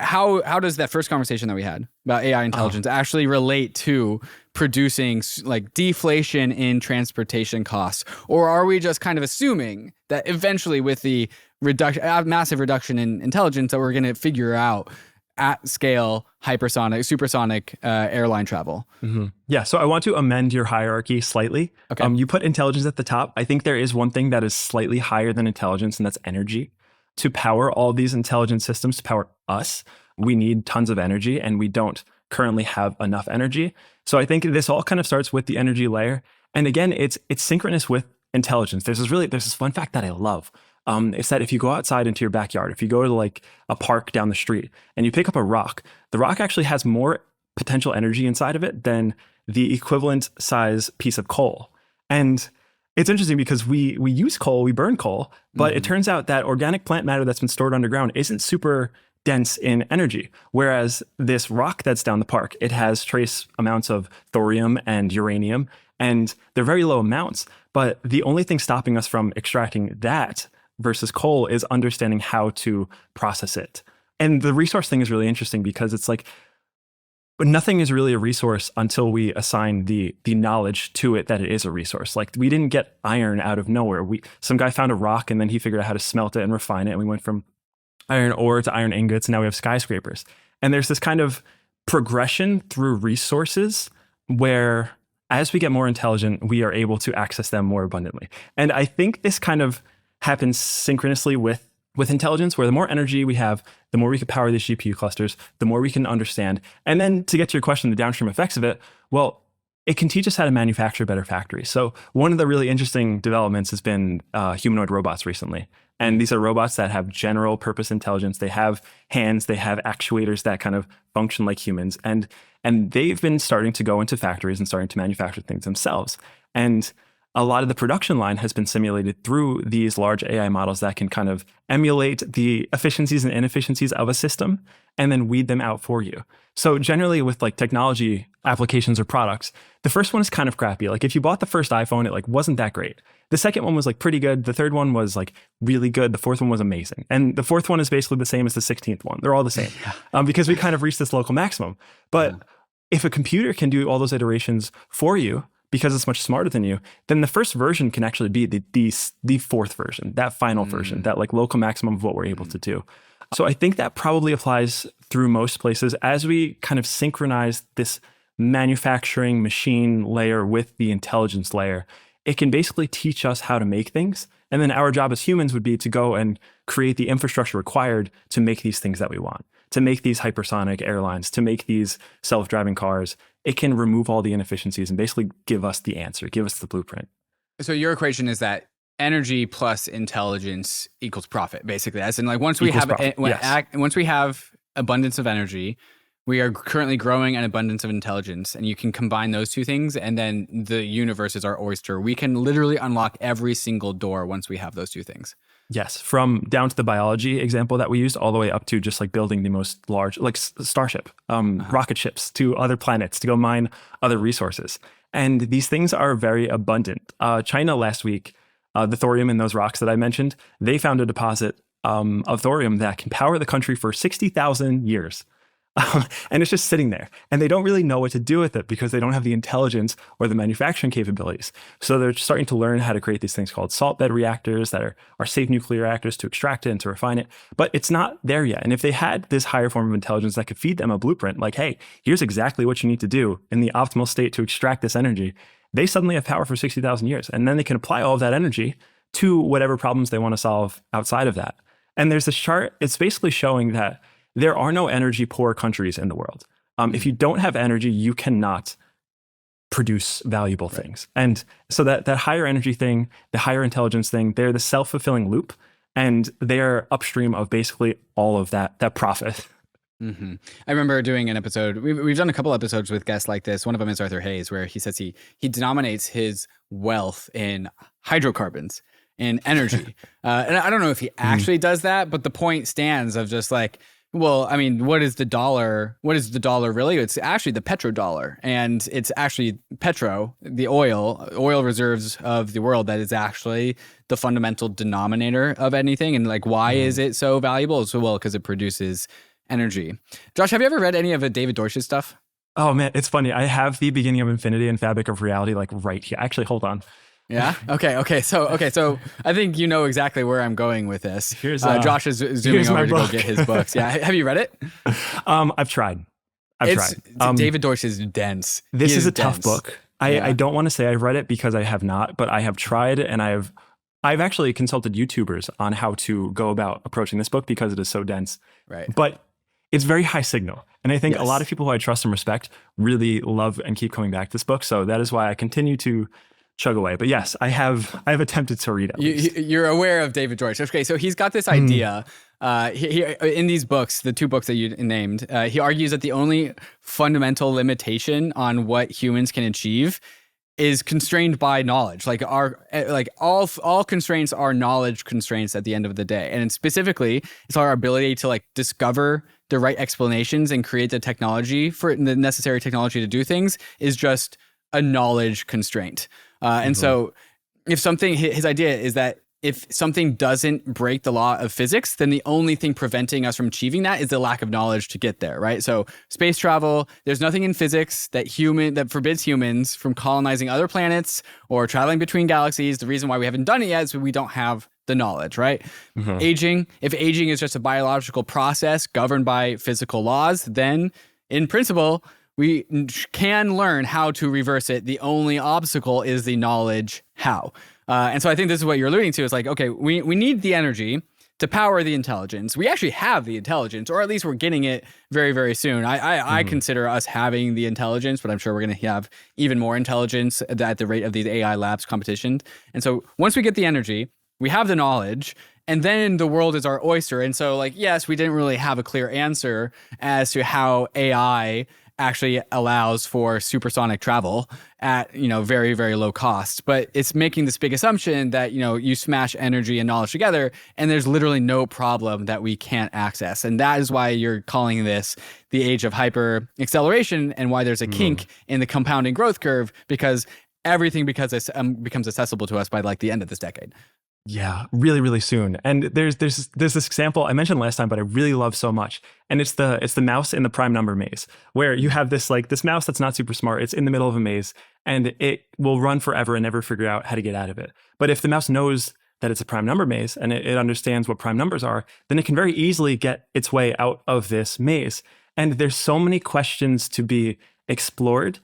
How does that first conversation that we had about AI intelligence actually relate to producing like deflation in transportation costs? Or are we just kind of assuming that eventually with the massive reduction in intelligence that we're going to figure out at scale, hypersonic, supersonic airline travel? Yeah, so I want to amend your hierarchy slightly. Okay. You put intelligence at the top. I think there is one thing that is slightly higher than intelligence, and that's energy. To power all these intelligent systems, to power us, we need tons of energy, and we don't currently have enough energy. So I think this all kind of starts with the energy layer. And again, it's synchronous with intelligence. There's this fun fact that I love. It's that if you go outside into your backyard, if you go to like a park down the street and you pick up a rock, the rock actually has more potential energy inside of it than the equivalent size piece of coal. And it's interesting because we use coal, we burn coal, but it turns out that organic plant matter that's been stored underground isn't super dense in energy. Whereas this rock that's down the park, it has trace amounts of thorium and uranium, and they're very low amounts. But the only thing stopping us from extracting that versus coal is understanding how to process it. And the resource thing is really interesting because it's like, but nothing is really a resource until we assign the knowledge to it that it is a resource. Like we didn't get iron out of nowhere. Some guy found a rock and then he figured out how to smelt it and refine it. And we went from iron ore to iron ingots, and now we have skyscrapers. And there's this kind of progression through resources where as we get more intelligent, we are able to access them more abundantly. And I think this kind of happens synchronously with intelligence, where the more energy we have, the more we can power these GPU clusters, the more we can understand. And then to get to your question, the downstream effects of it, well, it can teach us how to manufacture better factories. So one of the really interesting developments has been humanoid robots recently. And these are robots that have general purpose intelligence. They have hands, they have actuators that kind of function like humans. And they've been starting to go into factories and starting to manufacture things themselves. And a lot of the production line has been simulated through these large AI models that can kind of emulate the efficiencies and inefficiencies of a system and then weed them out for you. So generally with like technology applications or products, the first one is kind of crappy. Like if you bought the first iPhone, it like wasn't that great. The second one was like pretty good. The third one was like really good. The fourth one was amazing. And the fourth one is basically the same as the 16th one. They're all the same because we kind of reached this local maximum. But if a computer can do all those iterations for you, because it's much smarter than you, then the first version can actually be the fourth version, that final version, that like local maximum of what we're able to do. So I think that probably applies through most places as we kind of synchronize this manufacturing machine layer with the intelligence layer. It can basically teach us how to make things. And then our job as humans would be to go and create the infrastructure required to make these things that we want, to make these hypersonic airlines, to make these self-driving cars. It can remove all the inefficiencies and basically give us the answer, give us the blueprint. So your equation is that energy plus intelligence equals profit, basically. As in, like once we have abundance of energy, we are currently growing an abundance of intelligence, and you can combine those two things, and then the universe is our oyster. We can literally unlock every single door once we have those two things. Yes, from down to the biology example that we used, all the way up to just like building the most large, like starship, rocket ships to other planets to go mine other resources. And these things are very abundant. China last week, the thorium in those rocks that I mentioned, they found a deposit of thorium that can power the country for 60,000 years. And it's just sitting there. And they don't really know what to do with it because they don't have the intelligence or the manufacturing capabilities. So they're starting to learn how to create these things called salt bed reactors that are safe nuclear reactors to extract it and to refine it. But it's not there yet. And if they had this higher form of intelligence that could feed them a blueprint, like, hey, here's exactly what you need to do in the optimal state to extract this energy, they suddenly have power for 60,000 years. And then they can apply all of that energy to whatever problems they want to solve outside of that. And there's this chart, it's basically showing that there are no energy poor countries in the world. If you don't have energy, you cannot produce valuable things. And so that higher energy thing, the higher intelligence thing, they're the self-fulfilling loop, and they're upstream of basically all of that profit. Mm-hmm. I remember doing an episode, we've done a couple episodes with guests like this. One of them is Arthur Hayes, where he says he denominates his wealth in hydrocarbons, in energy. And I don't know if he actually does that, but the point stands of just like, well, I mean, what is the dollar? What is the dollar really? It's actually the petrodollar, and it's actually the oil reserves of the world that is actually the fundamental denominator of anything. And like, why is it so valuable? So, well, because it produces energy. Josh, have you ever read any of David Deutsch's stuff? Oh man, it's funny. I have The Beginning of Infinity and Fabric of Reality like right here. Actually, hold on. Yeah. Okay. So I think you know exactly where I'm going with this. Josh is zooming over to go get his books. Yeah. Have you read it? I've tried. David Deutsch is dense. This is a tough book. I don't want to say I've read it because I have not, but I have tried, and I've actually consulted YouTubers on how to go about approaching this book because it is so dense. Right. But it's very high signal. And I think a lot of people who I trust and respect really love and keep coming back to this book. So that is why I continue to chug away. But yes, I have attempted to read it. You're aware of David Deutsch. Okay, so he's got this idea. He in these books, the two books that you named, he argues that the only fundamental limitation on what humans can achieve is constrained by knowledge. Like all constraints are knowledge constraints at the end of the day. And specifically, it's our ability to like discover the right explanations and create the technology for the necessary technology to do things is just a knowledge constraint. And so his idea is that if something doesn't break the law of physics, then the only thing preventing us from achieving that is the lack of knowledge to get there, right? So space travel, there's nothing in physics that forbids humans from colonizing other planets or traveling between galaxies. The reason why we haven't done it yet is we don't have the knowledge, right? Aging, if aging is just a biological process governed by physical laws, then in principle, we can learn how to reverse it. The only obstacle is the knowledge how. And so I think this is what you're alluding to. Is like, okay, we need the energy to power the intelligence. We actually have the intelligence, or at least we're getting it very, very soon. I consider us having the intelligence, but I'm sure we're going to have even more intelligence at the rate of these AI labs competitions. And so once we get the energy, we have the knowledge, and then the world is our oyster. And so like, yes, we didn't really have a clear answer as to how AI actually allows for supersonic travel at, very, very low cost. But it's making this big assumption that, you smash energy and knowledge together and there's literally no problem that we can't access. And that is why you're calling this the age of hyper acceleration and why there's a kink in the compounding growth curve, because everything becomes accessible to us by like the end of this decade. Yeah, really, really soon. And there's this example I mentioned last time, but I really love so much. And it's the mouse in the prime number maze, where you have this mouse that's not super smart. It's in the middle of a maze, and it will run forever and never figure out how to get out of it. But if the mouse knows that it's a prime number maze and it understands what prime numbers are, then it can very easily get its way out of this maze. And there's so many questions to be explored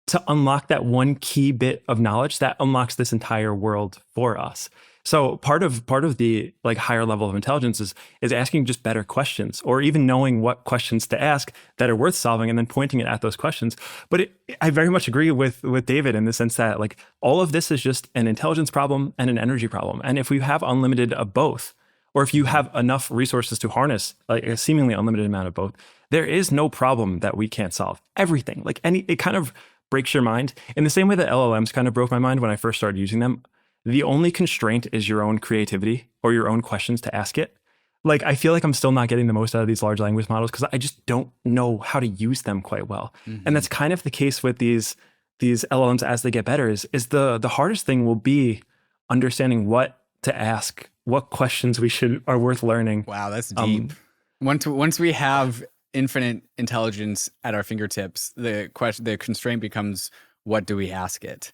to unlock that one key bit of knowledge that unlocks this entire world for us. So part of the like higher level of intelligence is asking just better questions, or even knowing what questions to ask that are worth solving and then pointing it at those questions. But I very much agree with David in the sense that like all of this is just an intelligence problem and an energy problem. And if we have unlimited of both, or if you have enough resources to harness like a seemingly unlimited amount of both, there is no problem that we can't solve. Everything, it kind of breaks your mind in the same way that LLMs kind of broke my mind when I first started using them. the only constraint is your own creativity or your own questions to ask it. Like, I feel like I'm still not getting the most out of these large language models because I just don't know how to use them quite well. And that's kind of the case with these LLMs as they get better is the hardest thing will be understanding what to ask, what questions are worth learning. Wow, that's deep. Once we have infinite intelligence at our fingertips, the constraint becomes, what do we ask it?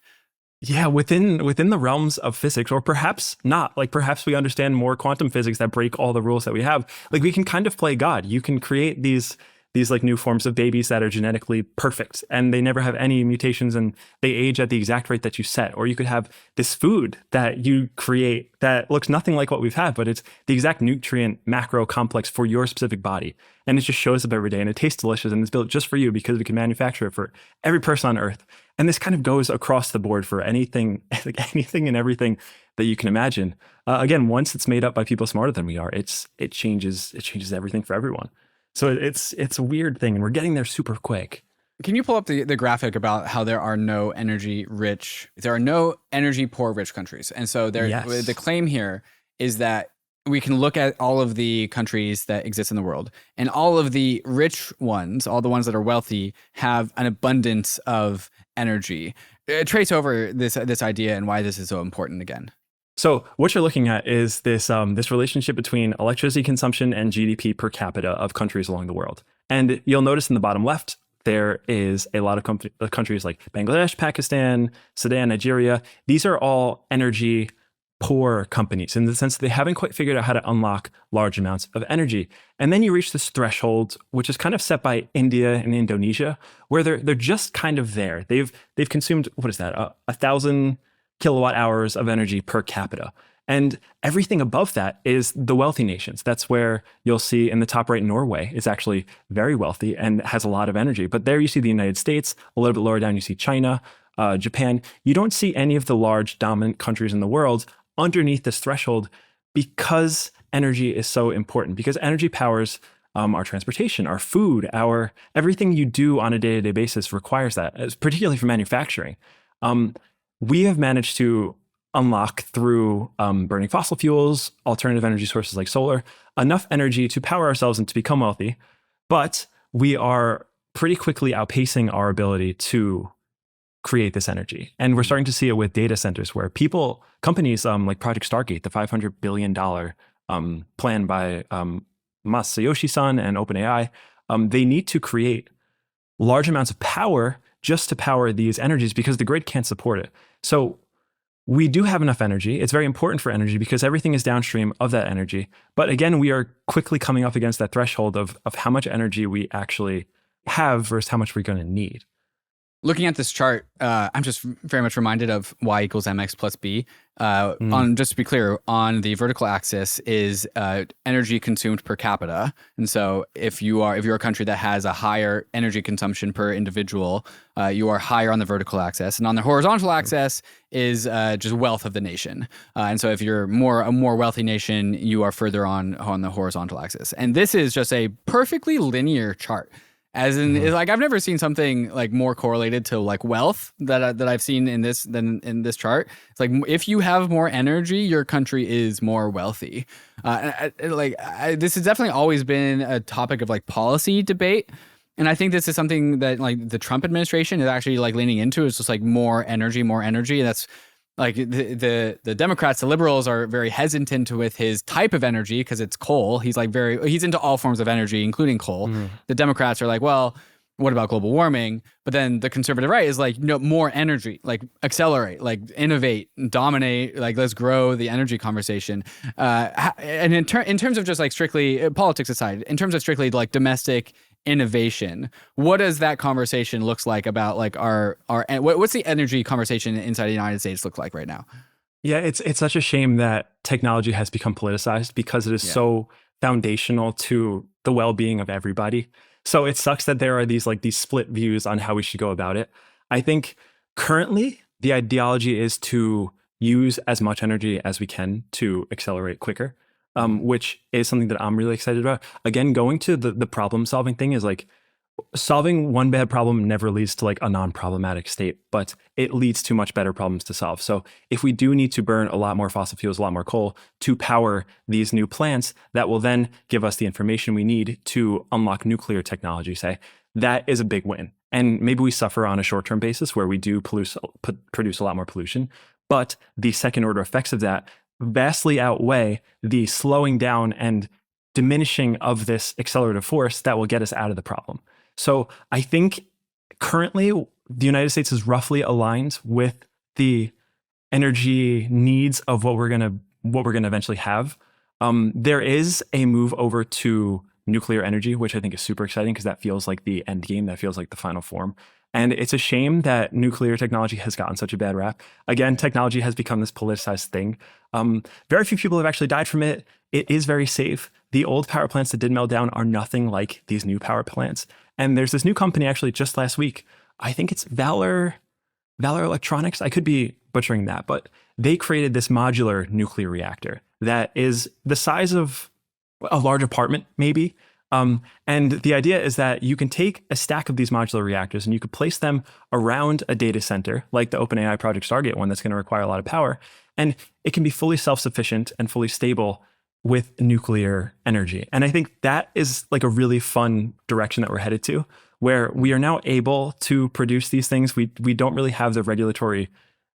Yeah, within the realms of physics, or perhaps not. Like, perhaps we understand more quantum physics that break all the rules that we have. Like, we can kind of play God. You can create these like new forms of babies that are genetically perfect and they never have any mutations and they age at the exact rate that you set. Or you could have this food that you create that looks nothing like what we've had, but it's the exact nutrient macro complex for your specific body. And it just shows up every day and it tastes delicious and it's built just for you because we can manufacture it for every person on Earth. And this kind of goes across the board for anything, like anything and everything that you can imagine. Again, once it's made up by people smarter than we are, it changes everything for everyone. So it's a weird thing, and we're getting there super quick. Can you pull up the graphic about how there are no energy poor rich countries? And so the claim here is that we can look at all of the countries that exist in the world, and all of the rich ones, all the ones that are wealthy, have an abundance of energy. Trace over this idea and why this is so important again. So what you're looking at is this relationship between electricity consumption and GDP per capita of countries along the world. And you'll notice in the bottom left, there is a lot of countries like Bangladesh, Pakistan, Sudan, Nigeria. These are all energy poor companies in the sense that they haven't quite figured out how to unlock large amounts of energy. And then you reach this threshold, which is kind of set by India and Indonesia, where they're just kind of there. They've consumed, what is that, 1,000 kilowatt hours of energy per capita. And everything above that is the wealthy nations. That's where you'll see in the top right, Norway is actually very wealthy and has a lot of energy. But there you see the United States, a little bit lower down, you see China, Japan. You don't see any of the large dominant countries in the world underneath this threshold because energy is so important, because energy powers our transportation, our food, everything you do on a day-to-day basis requires that, particularly for manufacturing. We have managed to unlock through burning fossil fuels, alternative energy sources like solar, enough energy to power ourselves and to become wealthy. But we are pretty quickly outpacing our ability to create this energy. And we're starting to see it with data centers where companies like Project Stargate, the $500 billion plan by Masayoshi-san and OpenAI, they need to create large amounts of power just to power these energies because the grid can't support it. So we do have enough energy. It's very important for energy because everything is downstream of that energy. But again, we are quickly coming up against that threshold of how much energy we actually have versus how much we're going to need. Looking at this chart, I'm just very much reminded of y equals mx plus b. Just to be clear, on the vertical axis is energy consumed per capita, and so if you're a country that has a higher energy consumption per individual, you are higher on the vertical axis, and on the horizontal axis is just wealth of the nation. And so if you're a more wealthy nation, you are further on the horizontal axis. And this is just a perfectly linear chart. As in, like, I've never seen something like more correlated to like wealth that I've seen in this chart. It's like if you have more energy, your country is more wealthy. This has definitely always been a topic of like policy debate, and I think this is something that like the Trump administration is actually like leaning into. Is just like more energy, and that's. Like the Democrats, the liberals are very hesitant with his type of energy because it's coal. He's into all forms of energy, including coal. The Democrats are like, well, what about global warming? But then the conservative right is like, no, more energy, like accelerate, like innovate, dominate, like let's grow the energy conversation. And in terms of just like strictly politics aside, in terms of strictly like domestic innovation, what does that conversation looks like about like what's the energy conversation inside the United States look like right now? Yeah, it's such a shame that technology has become politicized because it is so foundational to the well-being of everybody. So it sucks that there are these split views on how we should go about it. I think currently the ideology is to use as much energy as we can to accelerate quicker. Which is something that I'm really excited about. Again, going to the problem solving thing is like, solving one bad problem never leads to like a non-problematic state, but it leads to much better problems to solve. So if we do need to burn a lot more fossil fuels, a lot more coal to power these new plants that will then give us the information we need to unlock nuclear technology, say, that is a big win. And maybe we suffer on a short-term basis where we do produce a lot more pollution, but the second order effects of that vastly outweigh the slowing down and diminishing of this accelerative force that will get us out of the problem. So I think currently the United States is roughly aligned with the energy needs of what we're gonna eventually have. There is a move over to nuclear energy, which I think is super exciting because that feels like the end game, that feels like the final form. And it's a shame that nuclear technology has gotten such a bad rap. Again, technology has become this politicized thing. Very few people have actually died from it. It is very safe. The old power plants that did melt down are nothing like these new power plants. And there's this new company actually just last week. I think it's Valor Electronics. I could be butchering that, but they created this modular nuclear reactor that is the size of a large apartment, maybe. And the idea is that you can take a stack of these modular reactors and you could place them around a data center, like the OpenAI Project Stargate one that's going to require a lot of power. And it can be fully self-sufficient and fully stable with nuclear energy. And I think that is like a really fun direction that we're headed to, where we are now able to produce these things. We don't really have the regulatory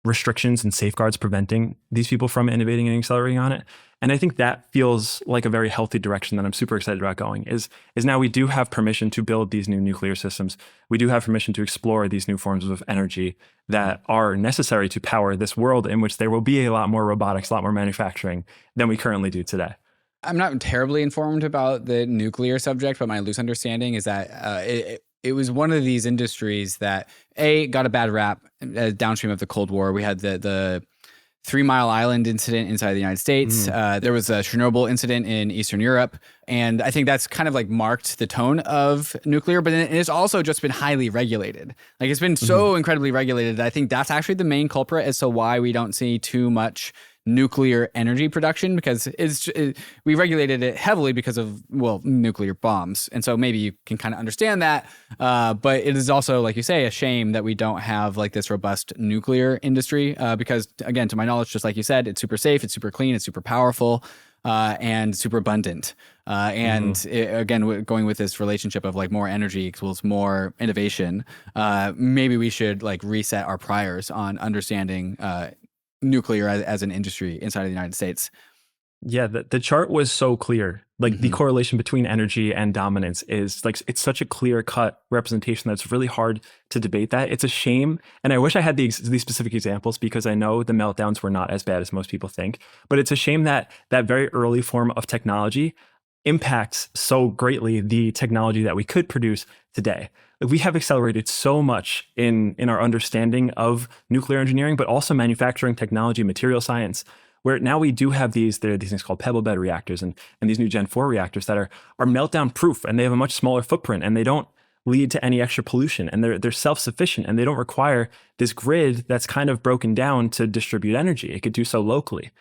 restrictions and safeguards preventing these people from innovating and accelerating on it. And I think that feels like a very healthy direction that I'm super excited about going is now we do have permission to build these new nuclear systems. We do have permission to explore these new forms of energy that are necessary to power this world in which there will be a lot more robotics, a lot more manufacturing than we currently do today. I'm not terribly informed about the nuclear subject, but my loose understanding is that it was one of these industries that got a bad rap downstream of the Cold War. We had the 3 Mile Island incident inside the United States. There was a Chernobyl incident in Eastern Europe. And I think that's kind of like marked the tone of nuclear, but it's also just been highly regulated. Like it's been so incredibly regulated. I think that's actually the main culprit as to why we don't see too much nuclear energy production, because we regulated it heavily because of, well, nuclear bombs. And so maybe you can kind of understand that. But it is also, like you say, a shame that we don't have like this robust nuclear industry because, again, to my knowledge, just like you said, it's super safe, it's super clean, it's super powerful, and super abundant. Again, going with this relationship of like more energy equals more innovation, maybe we should like reset our priors on understanding nuclear as an industry inside of the United States. Yeah, the chart was so clear. Like the correlation between energy and dominance is like, it's such a clear cut representation that's really hard to debate that. It's a shame. And I wish I had these specific examples because I know the meltdowns were not as bad as most people think. But it's a shame that that very early form of technology impacts so greatly the technology that we could produce today. We have accelerated so much in our understanding of nuclear engineering, but also manufacturing technology, material science, where now we do have these things called pebble bed reactors and these new Gen 4 reactors that are meltdown proof, and they have a much smaller footprint, and they don't lead to any extra pollution, and they're self-sufficient, and they don't require this grid that's kind of broken down to distribute energy. It could do so locally.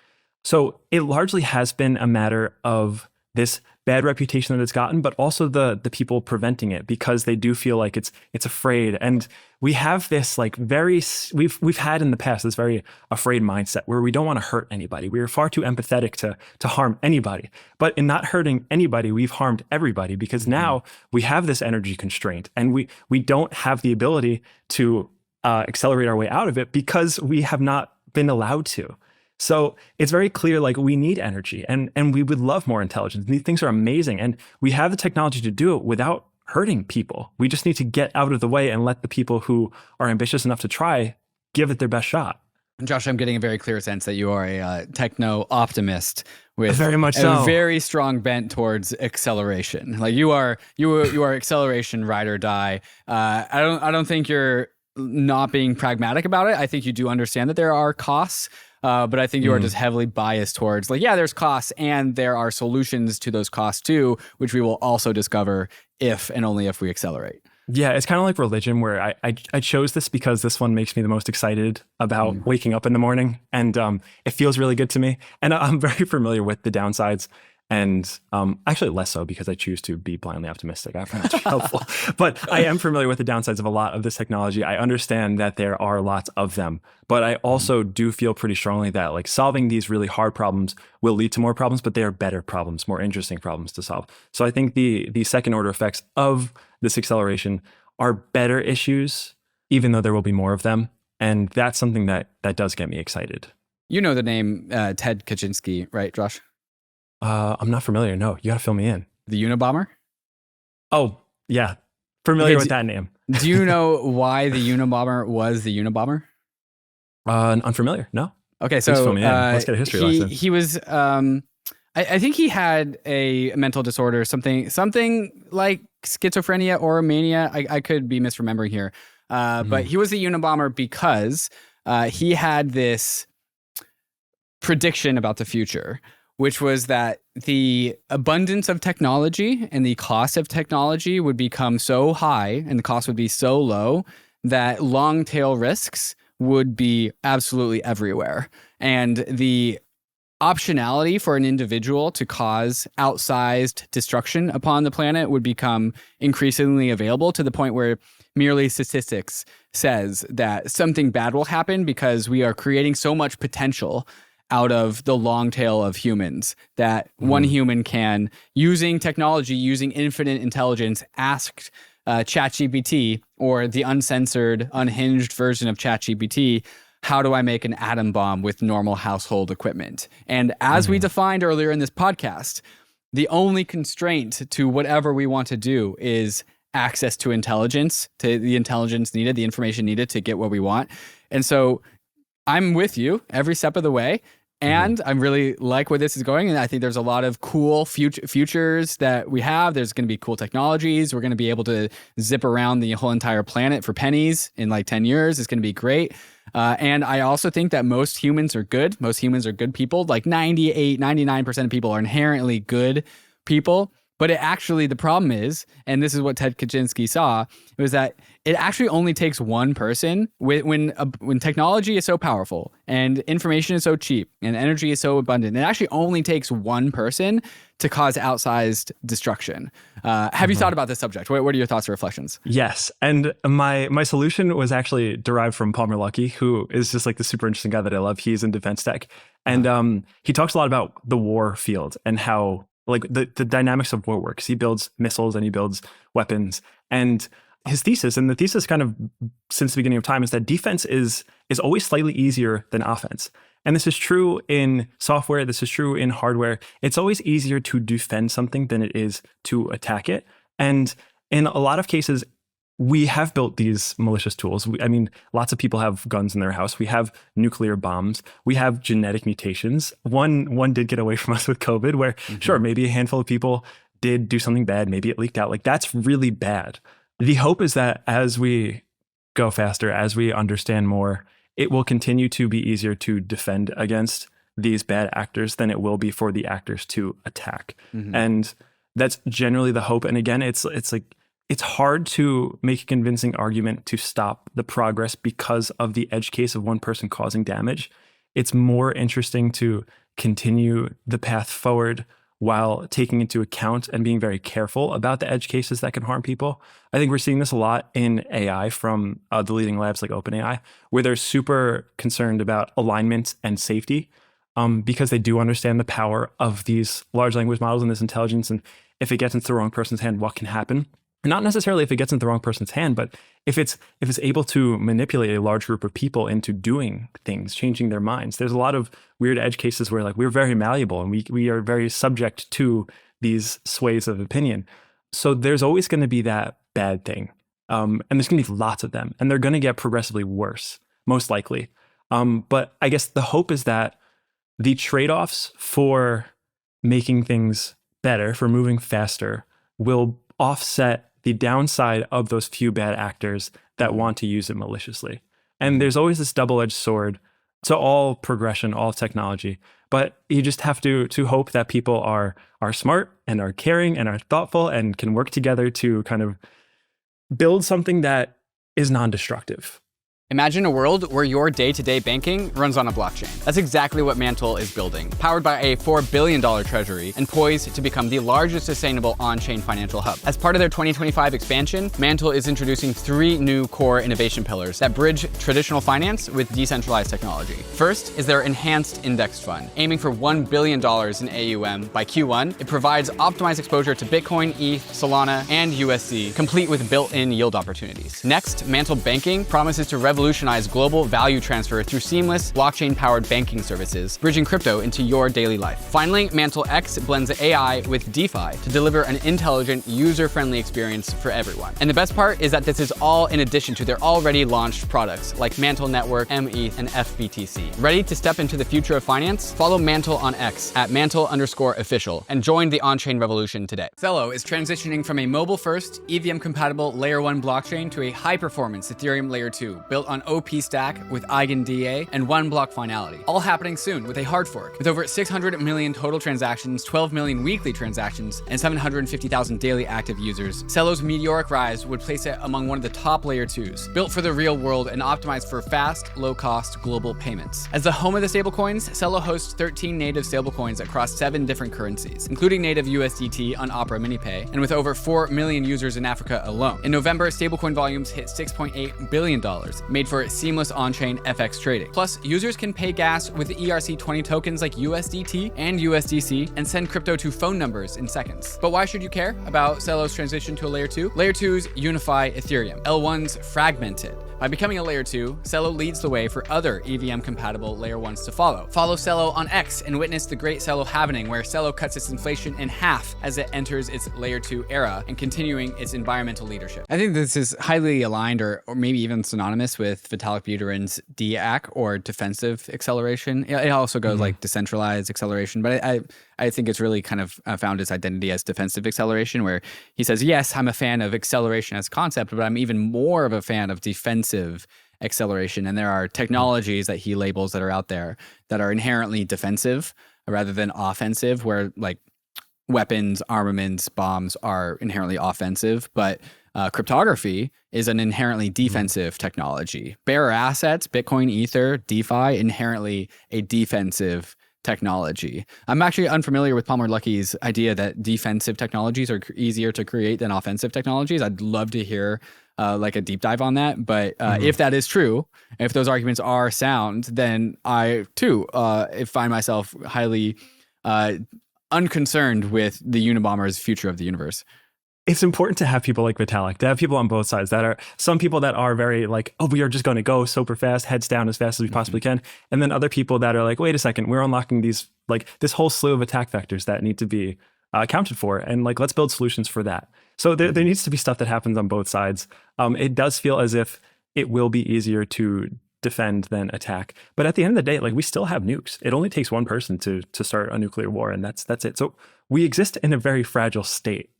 So it largely has been a matter of this bad reputation that it's gotten, but also the people preventing it, because they do feel like it's afraid. And we have this like we've had in the past this very afraid mindset where we don't want to hurt anybody. We are far too empathetic to harm anybody. But in not hurting anybody, we've harmed everybody, because now we have this energy constraint, and we don't have the ability to accelerate our way out of it because we have not been allowed to. So it's very clear, like, we need energy, and we would love more intelligence. These things are amazing, and we have the technology to do it without hurting people. We just need to get out of the way and let the people who are ambitious enough to try give it their best shot. Josh, I'm getting a very clear sense that you are a techno optimist with very much so. A very strong bent towards acceleration. Like you are acceleration ride or die. I don't think you're not being pragmatic about it. I think you do understand that there are costs. But I think you are just heavily biased towards like, yeah, there's costs and there are solutions to those costs too, which we will also discover if and only if we accelerate. Yeah, it's kind of like religion, where I chose this because this one makes me the most excited about waking up in the morning, and it feels really good to me. And I'm very familiar with the downsides. And actually less so because I choose to be blindly optimistic. I find that to be helpful. But I am familiar with the downsides of a lot of this technology. I understand that there are lots of them. But I also do feel pretty strongly that like solving these really hard problems will lead to more problems, but they are better problems, more interesting problems to solve. So I think the second order effects of this acceleration are better issues, even though there will be more of them. And that's something that does get me excited. You know the name Ted Kaczynski, right, Josh? I'm not familiar. No, you got to fill me in. The Unibomber? Oh, yeah. Familiar with that name. Do you know why the Unibomber was the Unibomber? Unfamiliar. No. Okay, so let's get a history lesson. He was, I think he had a mental disorder, something like schizophrenia or mania. I could be misremembering here. But he was the Unibomber because he had this prediction about the future, which was that the abundance of technology and the cost of technology would become so high and the cost would be so low that long tail risks would be absolutely everywhere. And the optionality for an individual to cause outsized destruction upon the planet would become increasingly available to the point where merely statistics says that something bad will happen because we are creating so much potential out of the long tail of humans that one human can, using technology, using infinite intelligence, ask ChatGPT or the uncensored, unhinged version of ChatGPT, how do I make an atom bomb with normal household equipment? And as we defined earlier in this podcast, the only constraint to whatever we want to do is access to intelligence, to the intelligence needed, the information needed to get what we want. And so I'm with you every step of the way. And I really like where this is going. And I think there's a lot of cool futures that we have. There's going to be cool technologies. We're going to be able to zip around the whole entire planet for pennies in like 10 years. It's going to be great. And I also think that most humans are good. Most humans are good people. Like 98, 99% of people are inherently good people. But the problem is, and this is what Ted Kaczynski saw, was that it actually only takes one person when technology is so powerful and information is so cheap and energy is so abundant. It actually only takes one person to cause outsized destruction. Have you thought about this subject? What are your thoughts or reflections? Yes. And my solution was actually derived from Palmer Luckey, who is just like the super interesting guy that I love. He's in defense tech. And he talks a lot about the war field and how like the dynamics of war works. He builds missiles and he builds weapons. And his thesis, and the thesis kind of since the beginning of time, is that defense is always slightly easier than offense. And this is true in software. This is true in hardware. It's always easier to defend something than it is to attack it. And in a lot of cases, we have built these malicious tools. Lots of people have guns in their house. We have nuclear bombs. We have genetic mutations. One did get away from us with COVID, where sure, maybe a handful of people did do something bad. Maybe it leaked out. Like that's really bad. The hope is that as we go faster, as we understand more, it will continue to be easier to defend against these bad actors than it will be for the actors to attack. And that's generally the hope. And again, it's hard to make a convincing argument to stop the progress because of the edge case of one person causing damage. It's more interesting to continue the path forward while taking into account and being very careful about the edge cases that can harm people. I think we're seeing this a lot in AI from the leading labs like OpenAI, where they're super concerned about alignment and safety because they do understand the power of these large language models and this intelligence. And if it gets into the wrong person's hand, what can happen? And not necessarily if it gets into the wrong person's hand, but if it's able to manipulate a large group of people into doing things, changing their minds. There's a lot of weird edge cases where like we're very malleable and we are very subject to these sways of opinion. So there's always going to be that bad thing. And there's going to be lots of them, and they're going to get progressively worse, most likely. But I guess the hope is that the trade-offs for making things better, for moving faster, will offset the downside of those few bad actors that want to use it maliciously. And there's always this double-edged sword to all progression, all technology. But you just have to hope that people are smart and are caring and are thoughtful and can work together to kind of build something that is non-destructive. Imagine a world where your day-to-day banking runs on a blockchain. That's exactly what MANTLE is building, powered by a $4 billion treasury and poised to become the largest sustainable on-chain financial hub. As part of their 2025 expansion, MANTLE is introducing 3 new core innovation pillars that bridge traditional finance with decentralized technology. First is their enhanced indexed fund, aiming for $1 billion in AUM by Q1. It provides optimized exposure to Bitcoin, ETH, Solana, and USD, complete with built-in yield opportunities. Next, MANTLE Banking promises to revolutionize global value transfer through seamless blockchain-powered banking services, bridging crypto into your daily life. Finally, MANTLE X blends AI with DeFi to deliver an intelligent, user-friendly experience for everyone. And the best part is that this is all in addition to their already launched products like MANTLE Network, METH, and FBTC. Ready to step into the future of finance? Follow MANTLE on X at @mantle_official and join the on-chain revolution today. CELO is transitioning from a mobile-first, EVM-compatible Layer 1 blockchain to a high-performance Ethereum Layer 2 built on OP stack with EigenDA and 1-block finality. All happening soon with a hard fork. With over 600 million total transactions, 12 million weekly transactions, and 750,000 daily active users, CELO's meteoric rise would place it among one of the top Layer 2s, built for the real world and optimized for fast, low-cost global payments. As the home of the stablecoins, CELO hosts 13 native stablecoins across 7 different currencies, including native USDT on Opera MiniPay, and with over 4 million users in Africa alone. In November, stablecoin volumes hit $6.8 billion, made for seamless on-chain FX trading. Plus, users can pay gas with ERC20 tokens like USDT and USDC and send crypto to phone numbers in seconds. But why should you care about CELO's transition to a Layer 2? Layer 2s unify Ethereum. L1s fragment it. By becoming a Layer 2, CELO leads the way for other EVM-compatible Layer 1s to follow. Follow CELO on X and witness the great CELO happening, where CELO cuts its inflation in half as it enters its Layer 2 era and continuing its environmental leadership. I think this is highly aligned or maybe even synonymous with Vitalik Buterin's DAC or defensive acceleration. It also goes like decentralized acceleration, but I think it's really kind of found its identity as defensive acceleration, where he says, yes, I'm a fan of acceleration as a concept, but I'm even more of a fan of defensive acceleration. And there are technologies that he labels that are out there that are inherently defensive rather than offensive, where like weapons, armaments, bombs are inherently offensive, but cryptography is an inherently defensive technology. Bearer assets, Bitcoin, Ether, DeFi, inherently a defensive technology. I'm actually unfamiliar with Palmer Luckey's idea that defensive technologies are easier to create than offensive technologies. I'd love to hear like a deep dive on that. But if that is true, if those arguments are sound, then I too find myself highly unconcerned with the Unibomber's future of the universe. It's important to have people like Vitalik, to have people on both sides that are some people that are very like, oh, we are just going to go super fast, heads down as fast as we possibly can. And then other people that are like, wait a second, we're unlocking these, like this whole slew of attack vectors that need to be accounted for. And like, let's build solutions for that. So there needs to be stuff that happens on both sides. It does feel as if it will be easier to defend than attack. But at the end of the day, like we still have nukes. It only takes one person to start a nuclear war, and that's it. So we exist in a very fragile state.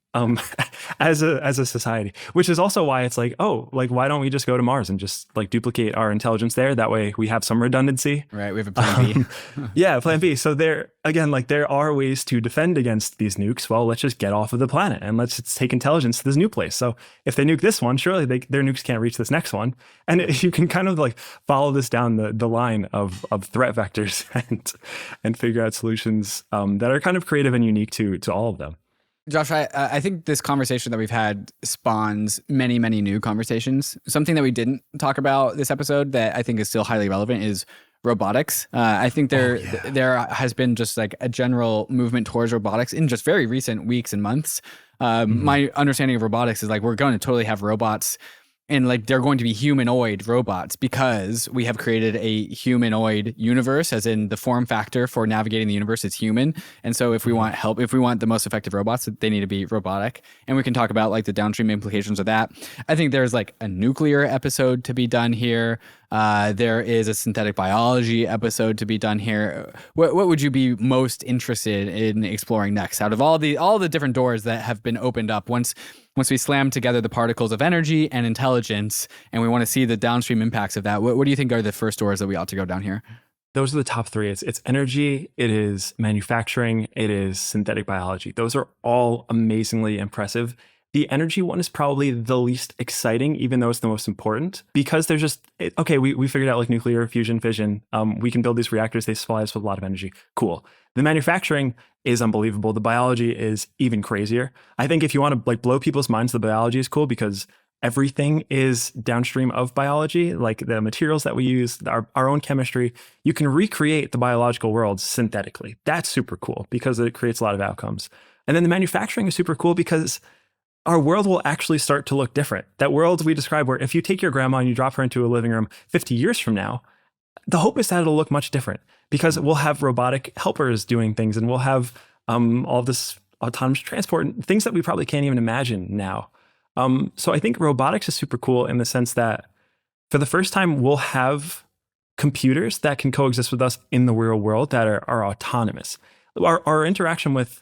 As a society, which is also why it's like, oh, like why don't we just go to Mars and just like duplicate our intelligence there? That way we have some redundancy. Right, we have a plan B. Yeah, plan B. So there again, like there are ways to defend against these nukes. Well, let's just get off of the planet and let's just take intelligence to this new place. So if they nuke this one, surely their nukes can't reach this next one. And you can kind of like follow this down the line of threat vectors and figure out solutions that are kind of creative and unique to all of them. Josh, I think this conversation that we've had spawns many, many new conversations. Something that we didn't talk about this episode that I think is still highly relevant is robotics. I think there has been just like a general movement towards robotics in just very recent weeks and months. My understanding of robotics is like we're going to totally have robots, and like they're going to be humanoid robots because we have created a humanoid universe, as in the form factor for navigating the universe is human. And so if we want help, if we want the most effective robots, they need to be robotic. And we can talk about like the downstream implications of that. I think there's like a nuclear episode to be done here. There is a synthetic biology episode to be done here. What would you be most interested in exploring next out of all the different doors that have been opened up once we slam together the particles of energy and intelligence, and we want to see the downstream impacts of that? What do you think are the first doors that we ought to go down here? Those are the top three. It's energy, it is manufacturing, it is synthetic biology. Those are all amazingly impressive. the energy one is probably the least exciting, even though it's the most important, because there's just, okay, we figured out like nuclear fusion, fission. We can build these reactors. They supply us with a lot of energy. Cool. The manufacturing is unbelievable. The biology is even crazier. I think if you want to like blow people's minds, the biology is cool because everything is downstream of biology, like the materials that we use, our own chemistry. You can recreate the biological world synthetically. That's super cool because it creates a lot of outcomes. And then the manufacturing is super cool because our world will actually start to look different. That world we describe where if you take your grandma and you drop her into a living room 50 years from now, the hope is that it'll look much different because we'll have robotic helpers doing things and we'll have all this autonomous transport and things that we probably can't even imagine now. So I think robotics is super cool in the sense that for the first time, we'll have computers that can coexist with us in the real world that are autonomous. Our interaction with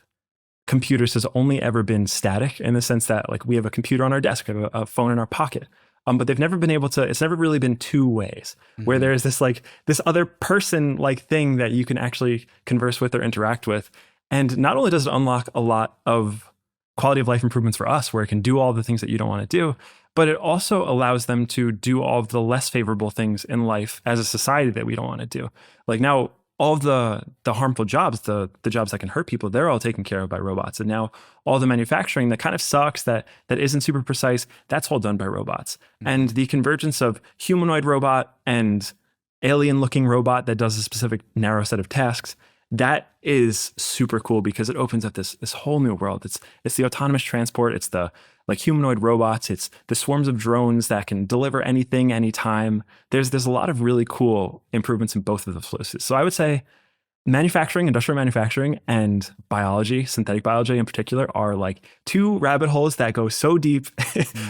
computers has only ever been static in the sense that like we have a computer on our desk, we have a phone in our pocket. But they've never been able to, it's never really been two ways where there's this like this other person like thing that you can actually converse with or interact with. And not only does it unlock a lot of quality of life improvements for us where it can do all the things that you don't want to do, but it also allows them to do all of the less favorable things in life as a society that we don't want to do. Like now, all the harmful jobs, the jobs that can hurt people, they're all taken care of by robots. And now all the manufacturing that kind of sucks, that isn't super precise, that's all done by robots. And the convergence of humanoid robot and alien looking robot that does a specific narrow set of tasks, that is super cool because it opens up this whole new world. It's the autonomous transport, it's the like humanoid robots, it's the swarms of drones that can deliver anything, anytime. There's a lot of really cool improvements in both of those places. So I would say manufacturing, industrial manufacturing, and biology, synthetic biology in particular, are like two rabbit holes that go so deep,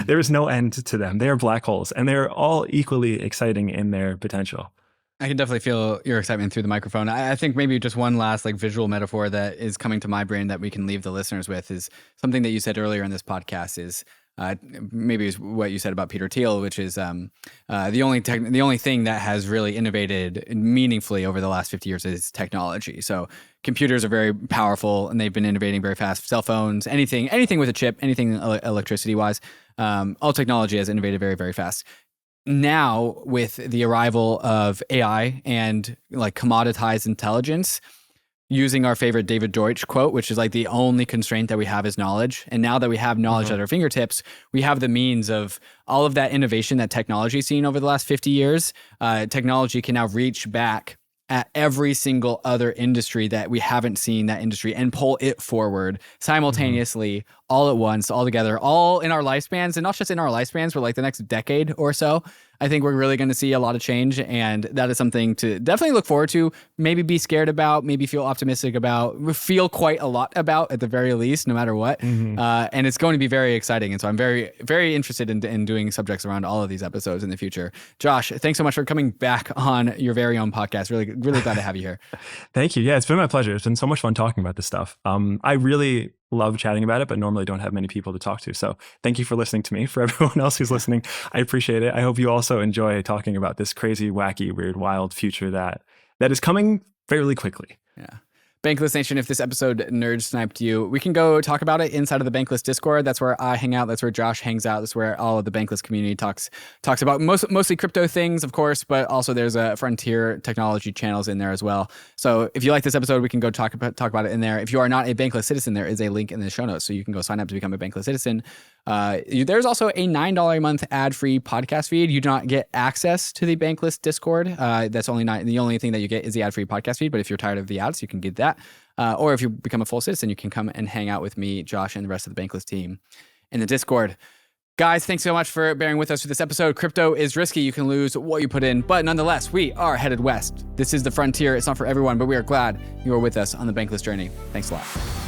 there is no end to them. They are black holes, and they're all equally exciting in their potential. I can definitely feel your excitement through the microphone. I think maybe just one last like visual metaphor that is coming to my brain that we can leave the listeners with is something that you said earlier in this podcast is maybe is what you said about Peter Thiel, which is the only thing that has really innovated meaningfully over the last 50 years is technology. So computers are very powerful and they've been innovating very fast. Cell phones, anything with a chip, anything electricity wise, all technology has innovated very, very fast. Now, with the arrival of AI and like commoditized intelligence, using our favorite David Deutsch quote, which is like the only constraint that we have is knowledge. And now that we have knowledge at our fingertips, we have the means of all of that innovation that technology has seen over the last 50 years. Technology can now reach back at every single other industry that we haven't seen that industry and pull it forward simultaneously, all at once, all together, all in our lifespans, and not just in our lifespans, but like the next decade or so. I think we're really going to see a lot of change, and that is something to definitely look forward to, maybe be scared about, maybe feel optimistic about, feel quite a lot about at the very least, no matter what. And it's going to be very exciting. And so I'm very, very interested in doing subjects around all of these episodes in the future. Josh, thanks so much for coming back on your very own podcast. Really, really glad to have you here. Thank you. Yeah, it's been my pleasure. It's been so much fun talking about this stuff. I really love chatting about it, but normally don't have many people to talk to. So thank you for listening to me. For everyone else who's listening, I appreciate it. I hope you also enjoy talking about this crazy, wacky, weird, wild future that is coming fairly quickly. Yeah. Bankless Nation, if this episode nerd sniped you, we can go talk about it inside of the Bankless Discord. That's where I hang out. That's where Josh hangs out. That's where all of the Bankless community talks about mostly crypto things, of course, but also there's a frontier technology channels in there as well. So if you like this episode, we can go talk about it in there. If you are not a Bankless citizen, there is a link in the show notes, so you can go sign up to become a Bankless citizen. There's also a $9 a month ad-free podcast feed. You do not get access to the Bankless Discord. That's the only thing that you get is the ad-free podcast feed. But if you're tired of the ads, you can get that. Or if you become a full citizen, you can come and hang out with me, Josh, and the rest of the Bankless team in the Discord. Guys, thanks so much for bearing with us for this episode. Crypto is risky. You can lose what you put in, but nonetheless, we are headed west. This is the frontier. It's not for everyone, but we are glad you are with us on the Bankless journey. Thanks a lot.